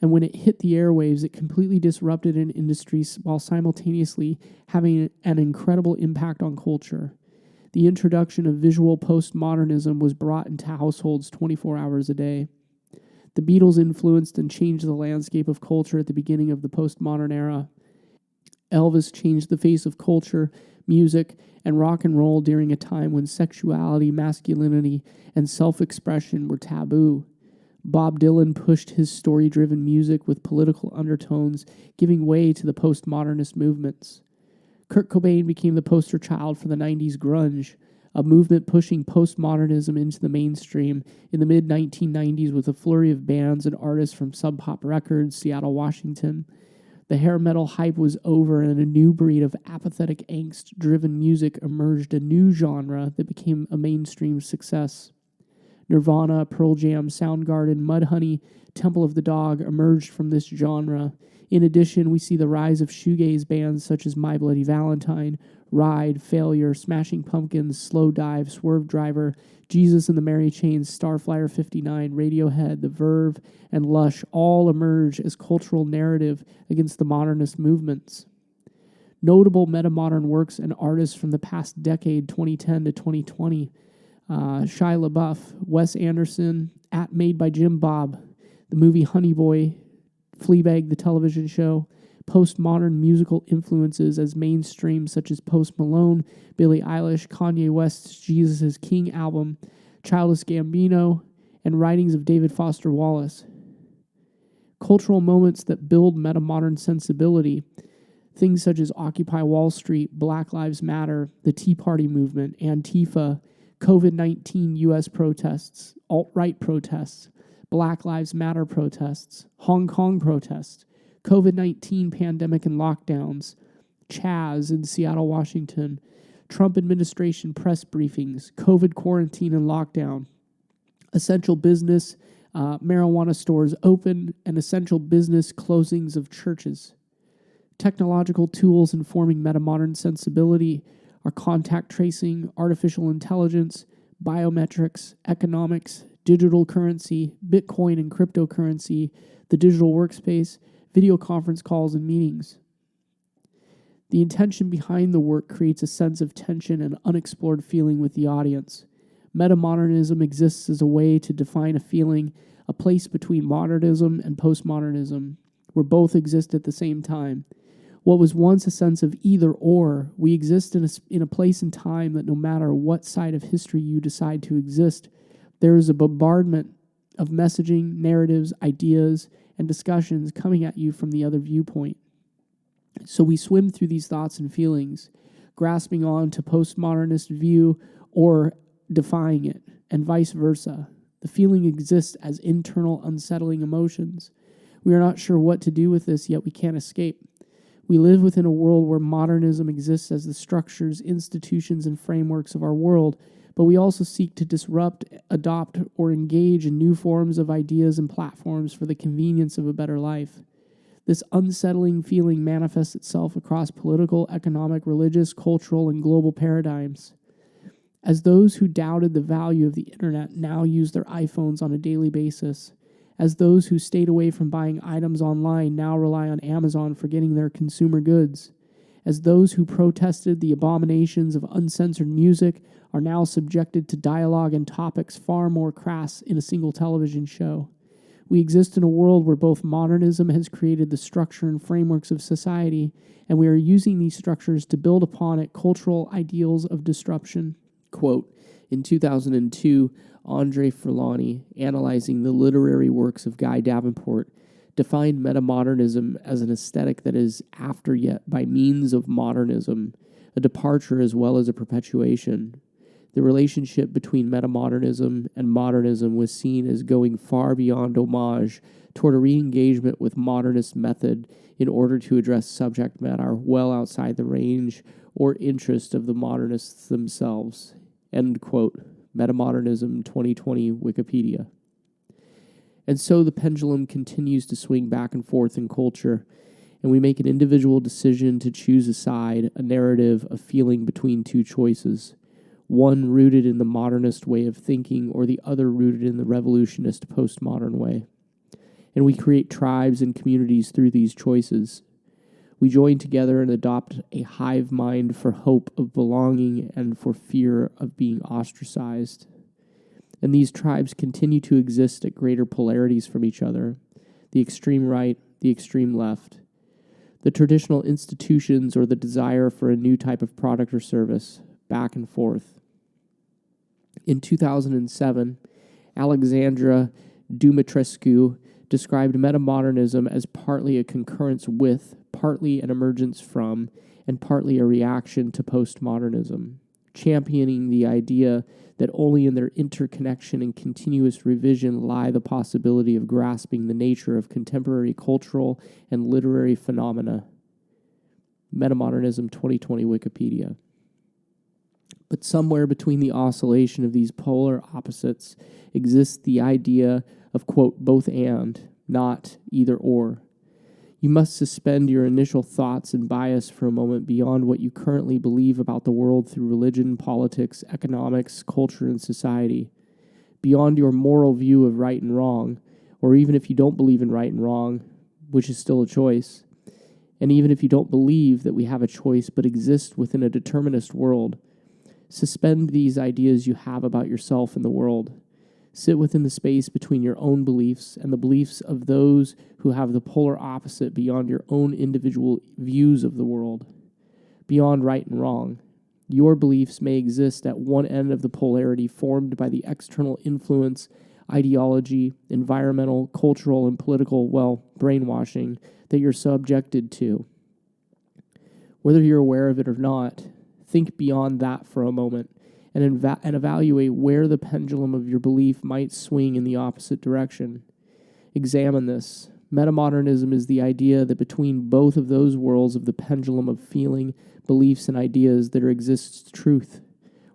and when it hit the airwaves, it completely disrupted an industry while simultaneously having an incredible impact on culture. The introduction of visual postmodernism was brought into households 24 hours a day. The Beatles influenced and changed the landscape of culture at the beginning of the postmodern era. Elvis changed the face of culture, music, and rock and roll during a time when sexuality, masculinity, and self-expression were taboo. Bob Dylan pushed his story-driven music with political undertones, giving way to the postmodernist movements. Kurt Cobain became the poster child for the 90s grunge, a movement pushing postmodernism into the mainstream in the mid-1990s with a flurry of bands and artists from Sub Pop Records, Seattle, Washington. The hair metal hype was over, and a new breed of apathetic angst-driven music emerged, a new genre that became a mainstream success. Nirvana, Pearl Jam, Soundgarden, Mudhoney, Temple of the Dog emerged from this genre. In addition, we see the rise of shoegaze bands such as My Bloody Valentine, Ride, Failure, Smashing Pumpkins, Slow Dive, Swerve Driver, Jesus and the Mary Chains, Starflyer 59, Radiohead, The Verve, and Lush all emerge as cultural narrative against the modernist movements. Notable metamodern works and artists from the past decade, 2010 to 2020, Shia LaBeouf, Wes Anderson, Made by Jim Bob, the movie Honey Boy, Fleabag, the television show, postmodern musical influences as mainstream such as Post Malone, Billie Eilish, Kanye West's Jesus is King album, Childish Gambino, and writings of David Foster Wallace. Cultural moments that build metamodern sensibility, things such as Occupy Wall Street, Black Lives Matter, the Tea Party movement, Antifa, COVID-19 U.S. protests, alt-right protests, Black Lives Matter protests, Hong Kong protests, COVID-19 pandemic and lockdowns, Chaz in Seattle, Washington, Trump administration press briefings, COVID quarantine and lockdown, essential business, marijuana stores open, and essential business closings of churches. Technological tools informing metamodern sensibility are contact tracing, artificial intelligence, biometrics, economics, digital currency, Bitcoin and cryptocurrency, the digital workspace, video conference calls, and meetings. The intention behind the work creates a sense of tension and unexplored feeling with the audience. Metamodernism exists as a way to define a feeling, a place between modernism and postmodernism, where both exist at the same time. What was once a sense of either or, we exist in a place and time that no matter what side of history you decide to exist, there is a bombardment of messaging, narratives, ideas, and discussions coming at you from the other viewpoint. So we swim through these thoughts and feelings, grasping on to postmodernist view or defying it, and vice versa. The feeling exists as internal unsettling emotions. We are not sure what to do with this, yet we can't escape. We live within a world where modernism exists as the structures, institutions, and frameworks of our world, but we also seek to disrupt, adopt, or engage in new forms of ideas and platforms for the convenience of a better life. This unsettling feeling manifests itself across political, economic, religious, cultural, and global paradigms. As those who doubted the value of the internet now use their iPhones on a daily basis, as those who stayed away from buying items online now rely on Amazon for getting their consumer goods, as those who protested the abominations of uncensored music are now subjected to dialogue and topics far more crass in a single television show. We exist in a world where both modernism has created the structure and frameworks of society, and we are using these structures to build upon it cultural ideals of disruption. Quote, in 2002, Andre Furlani, analyzing the literary works of Guy Davenport, defined metamodernism as an aesthetic that is after yet by means of modernism, a departure as well as a perpetuation. The relationship between metamodernism and modernism was seen as going far beyond homage toward a re-engagement with modernist method in order to address subject matter well outside the range or interest of the modernists themselves. End quote. Metamodernism 2020 Wikipedia. And so the pendulum continues to swing back and forth in culture, and we make an individual decision to choose a side, a narrative, a feeling between two choices. One rooted in the modernist way of thinking, or the other rooted in the revolutionist postmodern way. And we create tribes and communities through these choices. We join together and adopt a hive mind for hope of belonging and for fear of being ostracized. And these tribes continue to exist at greater polarities from each other, the extreme right, the extreme left, the traditional institutions or the desire for a new type of product or service, back and forth. In 2007, Alexandra Dumitrescu described metamodernism as partly a concurrence with, partly an emergence from, and partly a reaction to postmodernism, championing the idea that only in their interconnection and continuous revision lie the possibility of grasping the nature of contemporary cultural and literary phenomena. Metamodernism 2020 Wikipedia. But somewhere between the oscillation of these polar opposites exists the idea of, quote, both and, not either or. You must suspend your initial thoughts and bias for a moment beyond what you currently believe about the world through religion, politics, economics, culture, and society. Beyond your moral view of right and wrong, or even if you don't believe in right and wrong, which is still a choice, and even if you don't believe that we have a choice but exist within a determinist world, suspend these ideas you have about yourself and the world. Sit within the space between your own beliefs and the beliefs of those who have the polar opposite beyond your own individual views of the world. Beyond right and wrong, your beliefs may exist at one end of the polarity formed by the external influence, ideology, environmental, cultural, and political, brainwashing that you're subjected to. Whether you're aware of it or not, think beyond that for a moment and evaluate where the pendulum of your belief might swing in the opposite direction. Examine this. Metamodernism is the idea that between both of those worlds of the pendulum of feeling, beliefs, and ideas there exists truth.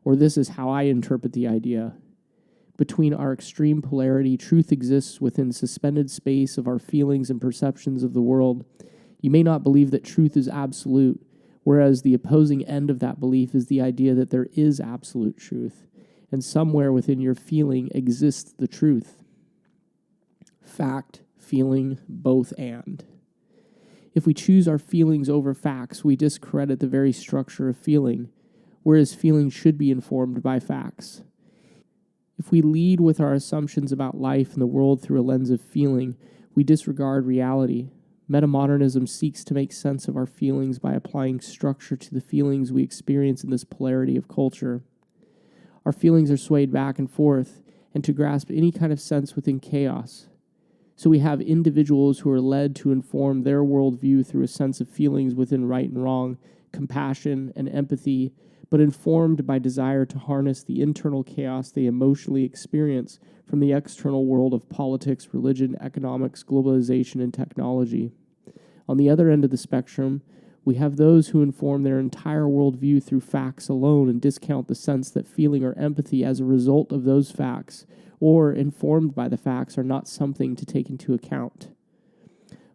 Or this is how I interpret the idea. Between our extreme polarity, truth exists within suspended space of our feelings and perceptions of the world. You may not believe that truth is absolute, whereas the opposing end of that belief is the idea that there is absolute truth, and somewhere within your feeling exists the truth. Fact, feeling, both and. If we choose our feelings over facts, we discredit the very structure of feeling, whereas feeling should be informed by facts. If we lead with our assumptions about life and the world through a lens of feeling, we disregard reality. Metamodernism seeks to make sense of our feelings by applying structure to the feelings we experience in this polarity of culture. Our feelings are swayed back and forth, and to grasp any kind of sense within chaos. So we have individuals who are led to inform their worldview through a sense of feelings within right and wrong, compassion and empathy, but informed by desire to harness the internal chaos they emotionally experience from the external world of politics, religion, economics, globalization, and technology. On the other end of the spectrum, we have those who inform their entire worldview through facts alone and discount the sense that feeling or empathy as a result of those facts, or informed by the facts, are not something to take into account.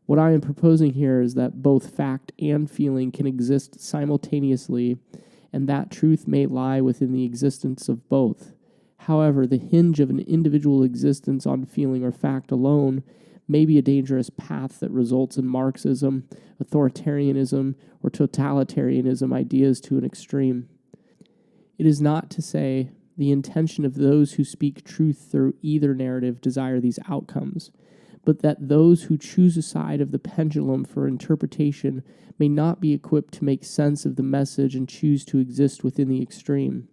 What I am proposing here is that both fact and feeling can exist simultaneously, and that truth may lie within the existence of both. However, the hinge of an individual existence on feeling or fact alone may be a dangerous path that results in Marxism, authoritarianism, or totalitarianism ideas to an extreme. It is not to say the intention of those who speak truth through either narrative desire these outcomes, but that those who choose a side of the pendulum for interpretation may not be equipped to make sense of the message and choose to exist within the extreme.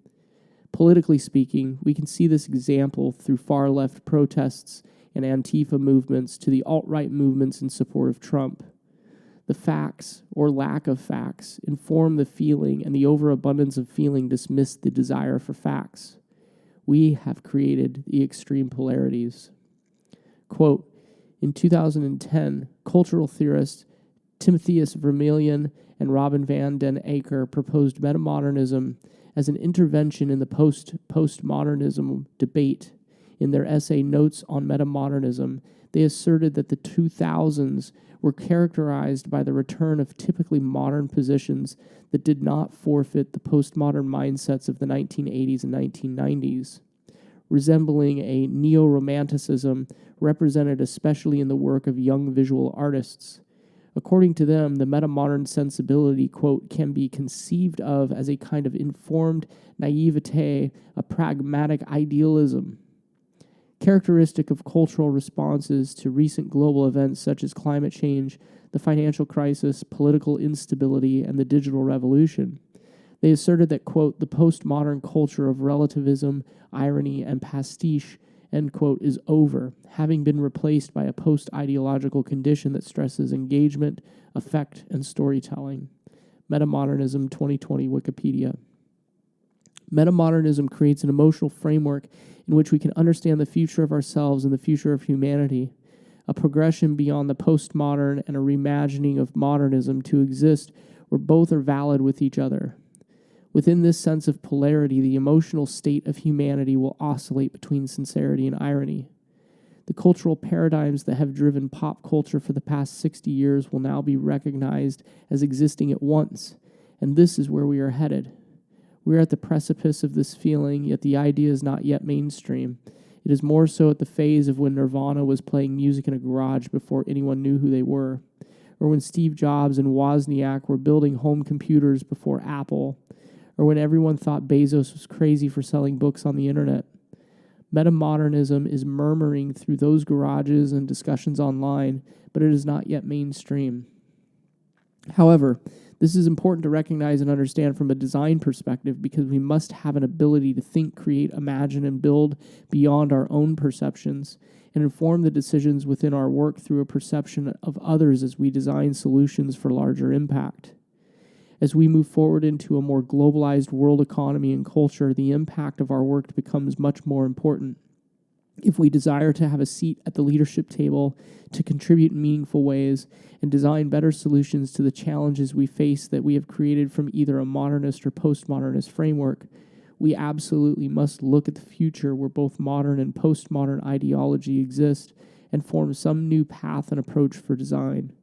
Politically speaking, we can see this example through far-left protests and Antifa movements to the alt-right movements in support of Trump. The facts, or lack of facts, inform the feeling, and the overabundance of feeling dismiss the desire for facts. We have created the extreme polarities. Quote, in 2010, cultural theorists Timotheus Vermeulen and Robin van den Akker proposed Metamodernism as an intervention in the Postmodernism debate. In their essay Notes on Metamodernism, they asserted that the 2000s were characterized by the return of typically modern positions that did not forfeit the postmodern mindsets of the 1980s and 1990s, resembling a neo-romanticism represented especially in the work of young visual artists. According to them, the metamodern sensibility, quote, can be conceived of as a kind of informed naivete, a pragmatic idealism, characteristic of cultural responses to recent global events such as climate change, the financial crisis, political instability, and the digital revolution. They asserted that, quote, the postmodern culture of relativism, irony, and pastiche, end quote, is over, having been replaced by a post-ideological condition that stresses engagement, effect, and storytelling. Metamodernism 2020 Wikipedia. Metamodernism creates an emotional framework in which we can understand the future of ourselves and the future of humanity, a progression beyond the postmodern and a reimagining of modernism to exist where both are valid with each other. Within this sense of polarity, the emotional state of humanity will oscillate between sincerity and irony. The cultural paradigms that have driven pop culture for the past 60 years will now be recognized as existing at once, and this is where we are headed. We are at the precipice of this feeling, yet the idea is not yet mainstream. It is more so at the phase of when Nirvana was playing music in a garage before anyone knew who they were, or when Steve Jobs and Wozniak were building home computers before Apple, or when everyone thought Bezos was crazy for selling books on the internet. Metamodernism is murmuring through those garages and discussions online, but it is not yet mainstream. However, this is important to recognize and understand from a design perspective because we must have an ability to think, create, imagine, and build beyond our own perceptions and inform the decisions within our work through a perception of others as we design solutions for larger impact. As we move forward into a more globalized world economy and culture, the impact of our work becomes much more important. If we desire to have a seat at the leadership table, to contribute in meaningful ways, and design better solutions to the challenges we face that we have created from either a modernist or postmodernist framework, we absolutely must look at the future where both modern and postmodern ideology exist and form some new path and approach for design.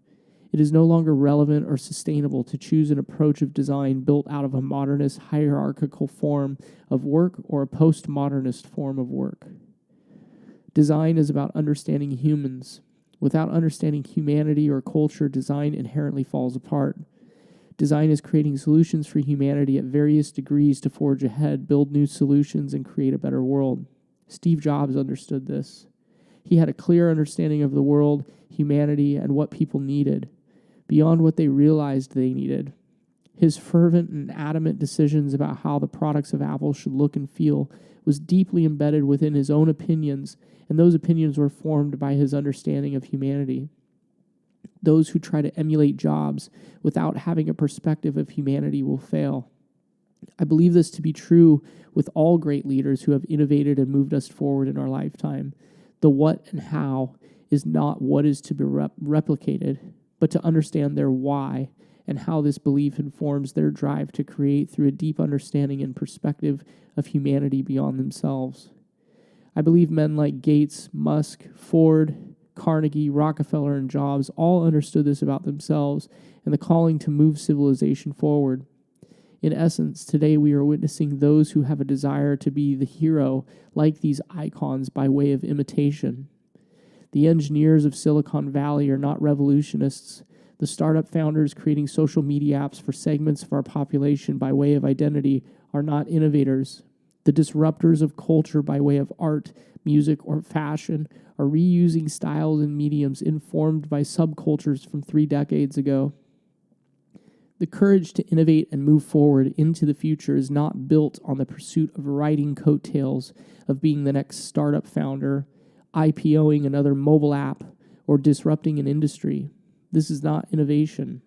It is no longer relevant or sustainable to choose an approach of design built out of a modernist hierarchical form of work or a postmodernist form of work. Design is about understanding humans. Without understanding humanity or culture, design inherently falls apart. Design is creating solutions for humanity at various degrees to forge ahead, build new solutions, and create a better world. Steve Jobs understood this. He had a clear understanding of the world, humanity, and what people needed, beyond what they realized they needed. His fervent and adamant decisions about how the products of Apple should look and feel was deeply embedded within his own opinions, and those opinions were formed by his understanding of humanity. Those who try to emulate Jobs without having a perspective of humanity will fail. I believe this to be true with all great leaders who have innovated and moved us forward in our lifetime. The what and how is not what is to be replicated, but to understand their why and how this belief informs their drive to create through a deep understanding and perspective of humanity beyond themselves. I believe men like Gates, Musk, Ford, Carnegie, Rockefeller, and Jobs all understood this about themselves and the calling to move civilization forward. In essence, today we are witnessing those who have a desire to be the hero like these icons by way of imitation. The engineers of Silicon Valley are not revolutionists. The startup founders creating social media apps for segments of our population by way of identity are not innovators. The disruptors of culture by way of art, music, or fashion are reusing styles and mediums informed by subcultures from 3 decades ago. The courage to innovate and move forward into the future is not built on the pursuit of riding coattails of being the next startup founder, IPOing another mobile app, or disrupting an industry. This is not innovation.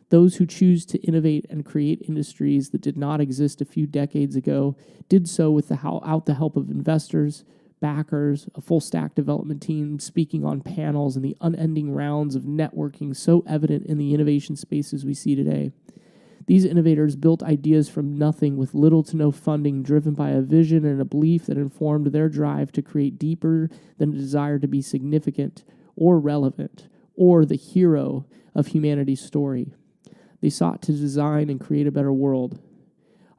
Those who choose to innovate and create industries that did not exist a few decades ago did so without the help of investors, backers, a full-stack development team speaking on panels, and the unending rounds of networking so evident in the innovation spaces we see today. These innovators built ideas from nothing with little to no funding, driven by a vision and a belief that informed their drive to create deeper than a desire to be significant or relevant or the hero of humanity's story. They sought to design and create a better world.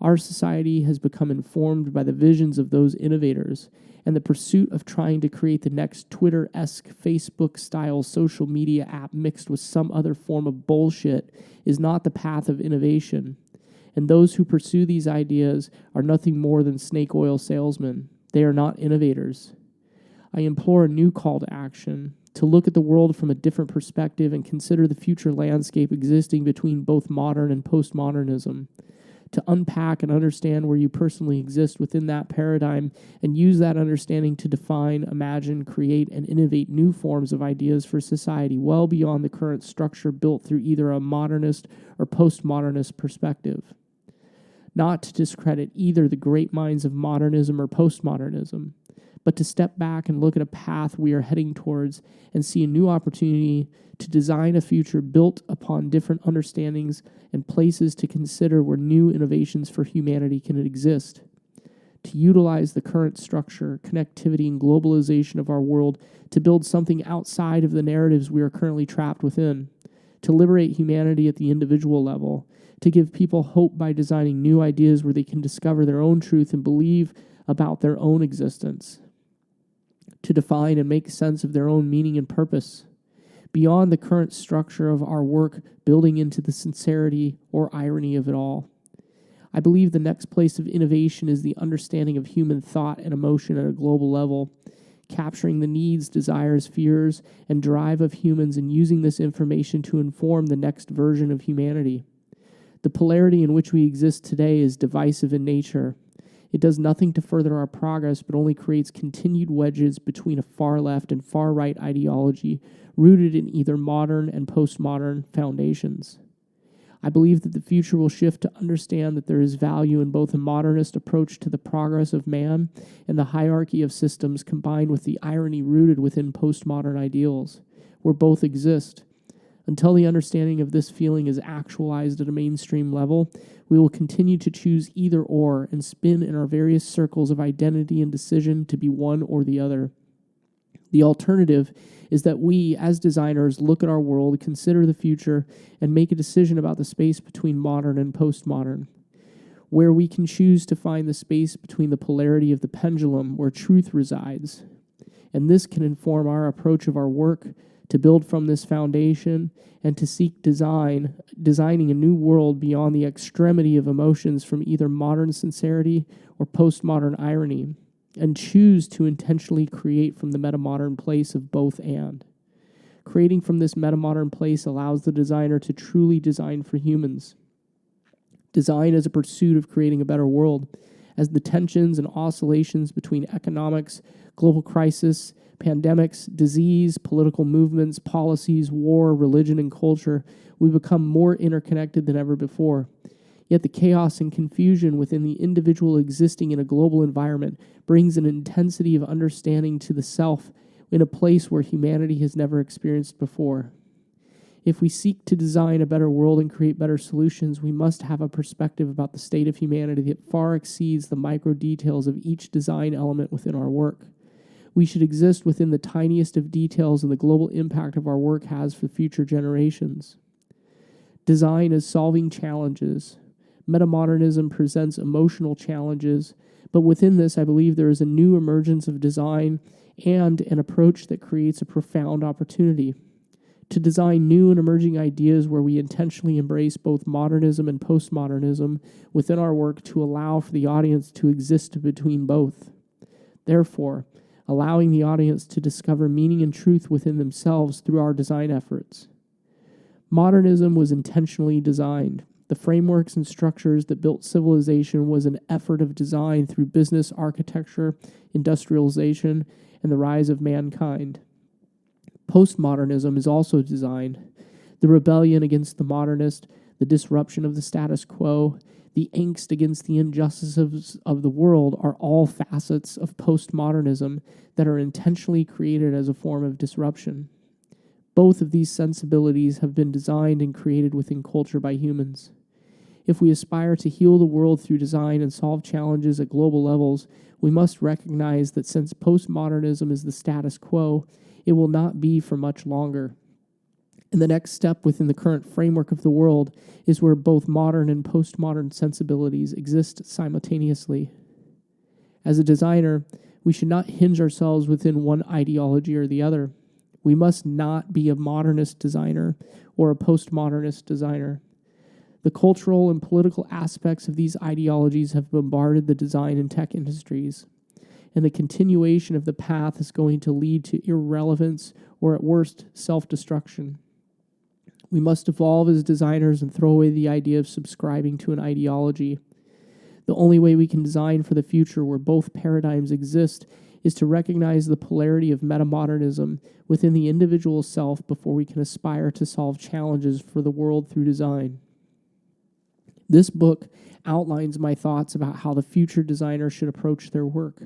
Our society has become informed by the visions of those innovators, and the pursuit of trying to create the next Twitter-esque, Facebook-style social media app mixed with some other form of bullshit is not the path of innovation. And those who pursue these ideas are nothing more than snake oil salesmen. They are not innovators. I implore a new call to action, to look at the world from a different perspective and consider the future landscape existing between both modern and postmodernism, to unpack and understand where you personally exist within that paradigm and use that understanding to define, imagine, create, and innovate new forms of ideas for society well beyond the current structure built through either a modernist or postmodernist perspective. Not to discredit either the great minds of modernism or postmodernism, but to step back and look at a path we are heading towards and see a new opportunity to design a future built upon different understandings and places to consider where new innovations for humanity can exist. To utilize the current structure, connectivity, and globalization of our world to build something outside of the narratives we are currently trapped within. To liberate humanity at the individual level. To give people hope by designing new ideas where they can discover their own truth and believe about their own existence. To define and make sense of their own meaning and purpose, beyond the current structure of our work, building into the sincerity or irony of it all. I believe the next place of innovation is the understanding of human thought and emotion at a global level, capturing the needs, desires, fears, and drive of humans and using this information to inform the next version of humanity. The polarity in which we exist today is divisive in nature. It does nothing to further our progress, but only creates continued wedges between a far left and far right ideology rooted in either modern and postmodern foundations. I believe that the future will shift to understand that there is value in both a modernist approach to the progress of man and the hierarchy of systems combined with the irony rooted within postmodern ideals, where both exist. Until the understanding of this feeling is actualized at a mainstream level, we will continue to choose either or and spin in our various circles of identity and decision to be one or the other. The alternative is that we, as designers, look at our world, consider the future, and make a decision about the space between modern and postmodern, where we can choose to find the space between the polarity of the pendulum where truth resides. And this can inform our approach of our work, to build from this foundation and to seek designing a new world beyond the extremity of emotions from either modern sincerity or postmodern irony, and choose to intentionally create from the metamodern place of both and. Creating from this metamodern place allows the designer to truly design for humans. Design is a pursuit of creating a better world, as the tensions and oscillations between economics, global crisis, pandemics, disease, political movements, policies, war, religion, and culture, we become more interconnected than ever before. Yet the chaos and confusion within the individual existing in a global environment brings an intensity of understanding to the self in a place where humanity has never experienced before. If we seek to design a better world and create better solutions, we must have a perspective about the state of humanity that far exceeds the micro details of each design element within our work. We should exist within the tiniest of details and the global impact of our work has for future generations. Design is solving challenges. Metamodernism presents emotional challenges, but within this, I believe there is a new emergence of design and an approach that creates a profound opportunity to design new and emerging ideas where we intentionally embrace both modernism and postmodernism within our work to allow for the audience to exist between both. Therefore, allowing the audience to discover meaning and truth within themselves through our design efforts. Modernism was intentionally designed. The frameworks and structures that built civilization was an effort of design through business, architecture, industrialization, and the rise of mankind. Postmodernism is also designed. The rebellion against the modernist, the disruption of the status quo, the angst against the injustices of the world are all facets of postmodernism that are intentionally created as a form of disruption. Both of these sensibilities have been designed and created within culture by humans. If we aspire to heal the world through design and solve challenges at global levels, we must recognize that since postmodernism is the status quo, it will not be for much longer. And the next step within the current framework of the world is where both modern and postmodern sensibilities exist simultaneously. As a designer, we should not hinge ourselves within one ideology or the other. We must not be a modernist designer or a postmodernist designer. The cultural and political aspects of these ideologies have bombarded the design and tech industries, and the continuation of the path is going to lead to irrelevance or, at worst, self-destruction. We must evolve as designers and throw away the idea of subscribing to an ideology. The only way we can design for the future where both paradigms exist is to recognize the polarity of metamodernism within the individual self before we can aspire to solve challenges for the world through design. This book outlines my thoughts about how the future designer should approach their work,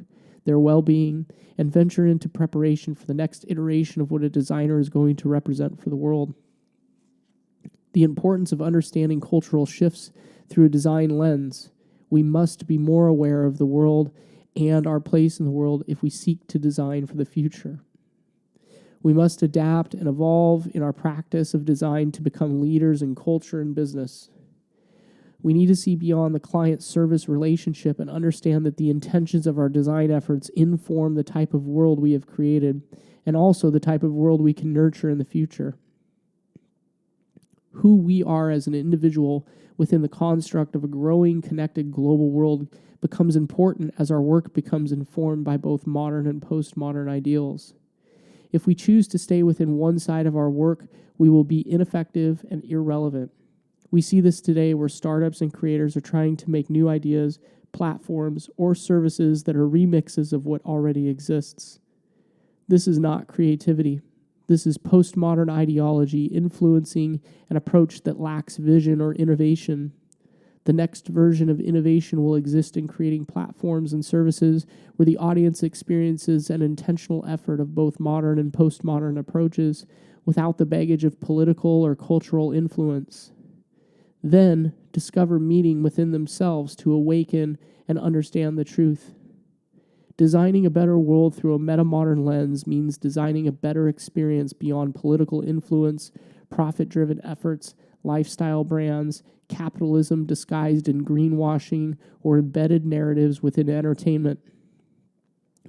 their well-being, and venture into preparation for the next iteration of what a designer is going to represent for the world. The importance of understanding cultural shifts through a design lens. We must be more aware of the world and our place in the world if we seek to design for the future. We must adapt and evolve in our practice of design to become leaders in culture and business. We need to see beyond the client-service relationship and understand that the intentions of our design efforts inform the type of world we have created and also the type of world we can nurture in the future. Who we are as an individual within the construct of a growing, connected global world becomes important as our work becomes informed by both modern and postmodern ideals. If we choose to stay within one side of our work, we will be ineffective and irrelevant. We see this today where startups and creators are trying to make new ideas, platforms, or services that are remixes of what already exists. This is not creativity. This is postmodern ideology influencing an approach that lacks vision or innovation. The next version of innovation will exist in creating platforms and services where the audience experiences an intentional effort of both modern and postmodern approaches without the baggage of political or cultural influence. Then discover meaning within themselves to awaken and understand the truth. Designing a better world through a metamodern lens means designing a better experience beyond political influence, profit-driven efforts, lifestyle brands, capitalism disguised in greenwashing, or embedded narratives within entertainment.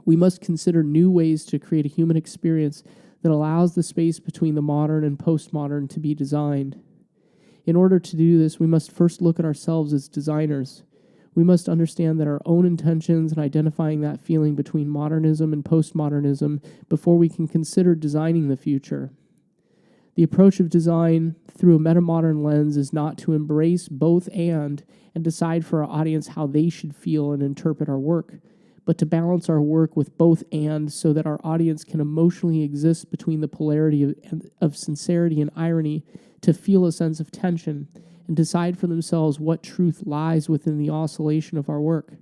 We must consider new ways to create a human experience that allows the space between the modern and postmodern to be designed. In order to do this, we must first look at ourselves as designers. We must understand that our own intentions and identifying that feeling between modernism and postmodernism before we can consider designing the future. The approach of design through a metamodern lens is not to embrace both and decide for our audience how they should feel and interpret our work, but to balance our work with both and so that our audience can emotionally exist between the polarity of sincerity and irony, to feel a sense of tension and decide for themselves what truth lies within the oscillation of our work,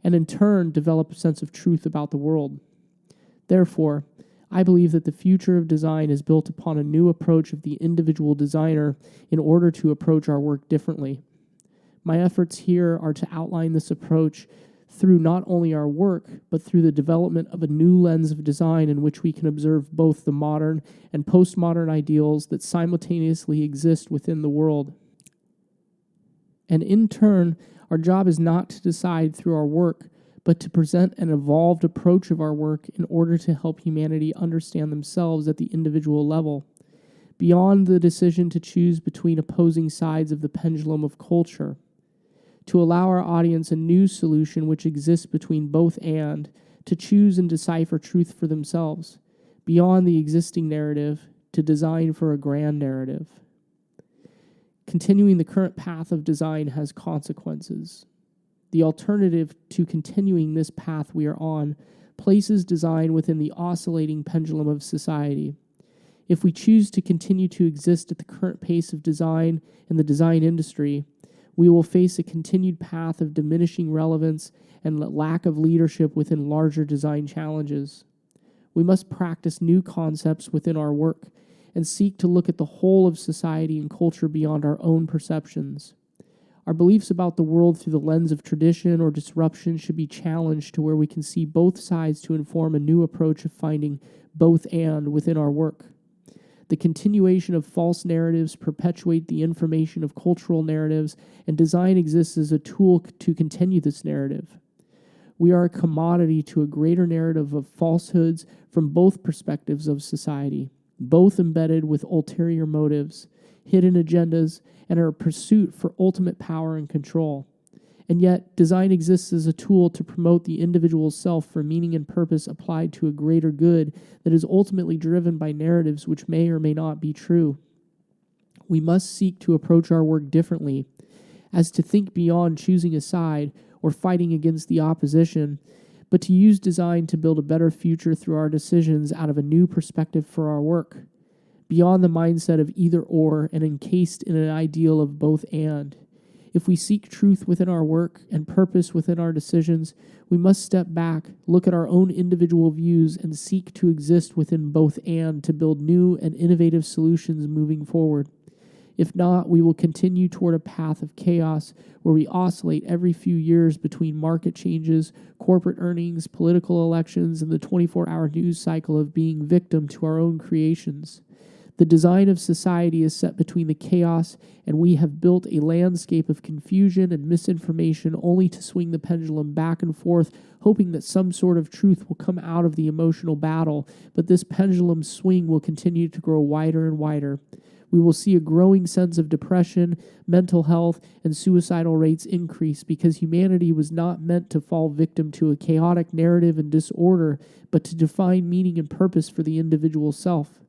and in turn develop a sense of truth about the world. Therefore, I believe that the future of design is built upon a new approach of the individual designer in order to approach our work differently. My efforts here are to outline this approach through not only our work, but through the development of a new lens of design in which we can observe both the modern and postmodern ideals that simultaneously exist within the world. And in turn, our job is not to decide through our work, but to present an evolved approach of our work in order to help humanity understand themselves at the individual level, beyond the decision to choose between opposing sides of the pendulum of culture, to allow our audience a new solution which exists between both and, to choose and decipher truth for themselves, beyond the existing narrative, to design for a grand narrative. Continuing the current path of design has consequences. The alternative to continuing this path we are on places design within the oscillating pendulum of society. If we choose to continue to exist at the current pace of design in the design industry, we will face a continued path of diminishing relevance and lack of leadership within larger design challenges. We must practice new concepts within our work and seek to look at the whole of society and culture beyond our own perceptions. Our beliefs about the world through the lens of tradition or disruption should be challenged to where we can see both sides to inform a new approach of finding both and within our work. The continuation of false narratives perpetuate the information of cultural narratives, and design exists as a tool to continue this narrative. We are a commodity to a greater narrative of falsehoods from both perspectives of society, both embedded with ulterior motives, hidden agendas, and our pursuit for ultimate power and control. And yet, design exists as a tool to promote the individual self for meaning and purpose applied to a greater good that is ultimately driven by narratives which may or may not be true. We must seek to approach our work differently, as to think beyond choosing a side or fighting against the opposition, but to use design to build a better future through our decisions out of a new perspective for our work, beyond the mindset of either or and encased in an ideal of both and. If we seek truth within our work and purpose within our decisions, we must step back, look at our own individual views, and seek to exist within both and to build new and innovative solutions moving forward. If not, we will continue toward a path of chaos where we oscillate every few years between market changes, corporate earnings, political elections, and the 24-hour news cycle of being victim to our own creations. The design of society is set between the chaos, and we have built a landscape of confusion and misinformation only to swing the pendulum back and forth, hoping that some sort of truth will come out of the emotional battle, but this pendulum swing will continue to grow wider and wider. We will see a growing sense of depression, mental health, and suicidal rates increase because humanity was not meant to fall victim to a chaotic narrative and disorder, but to define meaning and purpose for the individual self.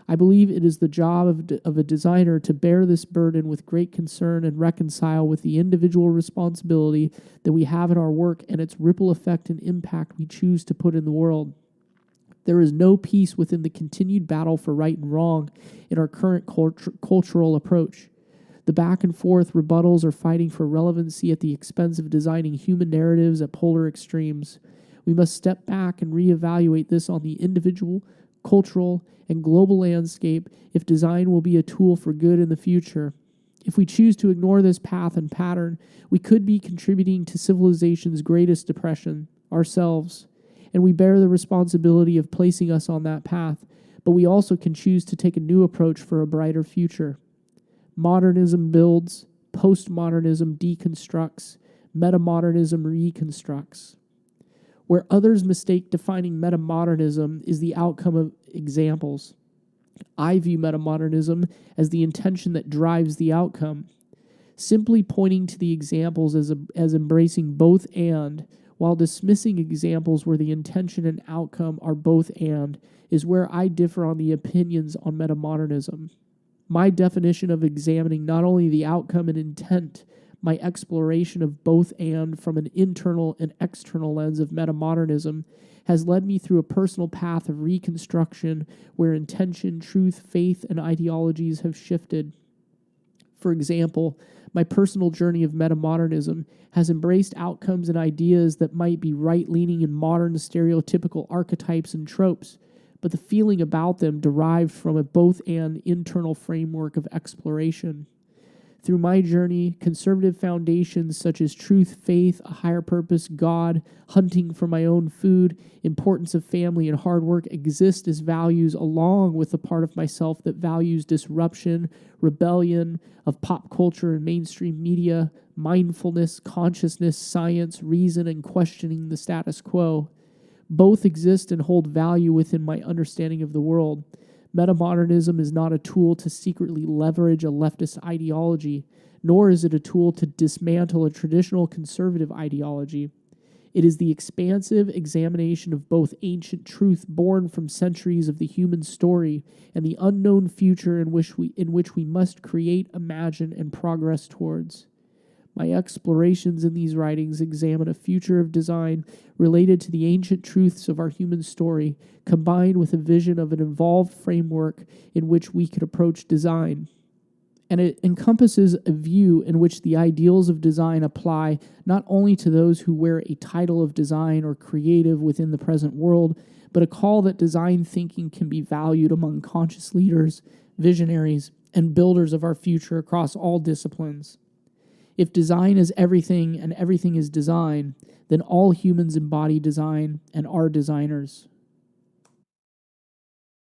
I believe it is the job of a designer to bear this burden with great concern and reconcile with the individual responsibility that we have in our work and its ripple effect and impact we choose to put in the world. There is no peace within the continued battle for right and wrong in our current cultural approach. The back and forth rebuttals are fighting for relevancy at the expense of designing human narratives at polar extremes. We must step back and reevaluate this on the individual, cultural, and global landscape if design will be a tool for good in the future. If we choose to ignore this path and pattern, we could be contributing to civilization's greatest depression, ourselves, and we bear the responsibility of placing us on that path, but we also can choose to take a new approach for a brighter future. Modernism builds, postmodernism deconstructs, metamodernism reconstructs. Where others mistake defining metamodernism is the outcome of examples. I view metamodernism as the intention that drives the outcome. Simply pointing to the examples as embracing both and, while dismissing examples where the intention and outcome are both and, is where I differ on the opinions on metamodernism. My definition of examining not only the outcome and intent, my exploration of both and from an internal and external lens of metamodernism has led me through a personal path of reconstruction where intention, truth, faith, and ideologies have shifted. For example, my personal journey of metamodernism has embraced outcomes and ideas that might be right-leaning in modern stereotypical archetypes and tropes, but the feeling about them derived from a both-and internal framework of exploration. Through my journey, conservative foundations such as truth, faith, a higher purpose, God, hunting for my own food, importance of family, and hard work exist as values along with the part of myself that values disruption, rebellion, of pop culture and mainstream media, mindfulness, consciousness, science, reason, and questioning the status quo. Both exist and hold value within my understanding of the world. Metamodernism is not a tool to secretly leverage a leftist ideology, nor is it a tool to dismantle a traditional conservative ideology. It is the expansive examination of both ancient truth born from centuries of the human story and the unknown future in which we must create, imagine, and progress towards. My explorations in these writings examine a future of design related to the ancient truths of our human story, combined with a vision of an evolved framework in which we could approach design. And it encompasses a view in which the ideals of design apply not only to those who wear a title of design or creative within the present world, but a call that design thinking can be valued among conscious leaders, visionaries, and builders of our future across all disciplines. If design is everything and everything is design, then all humans embody design and are designers.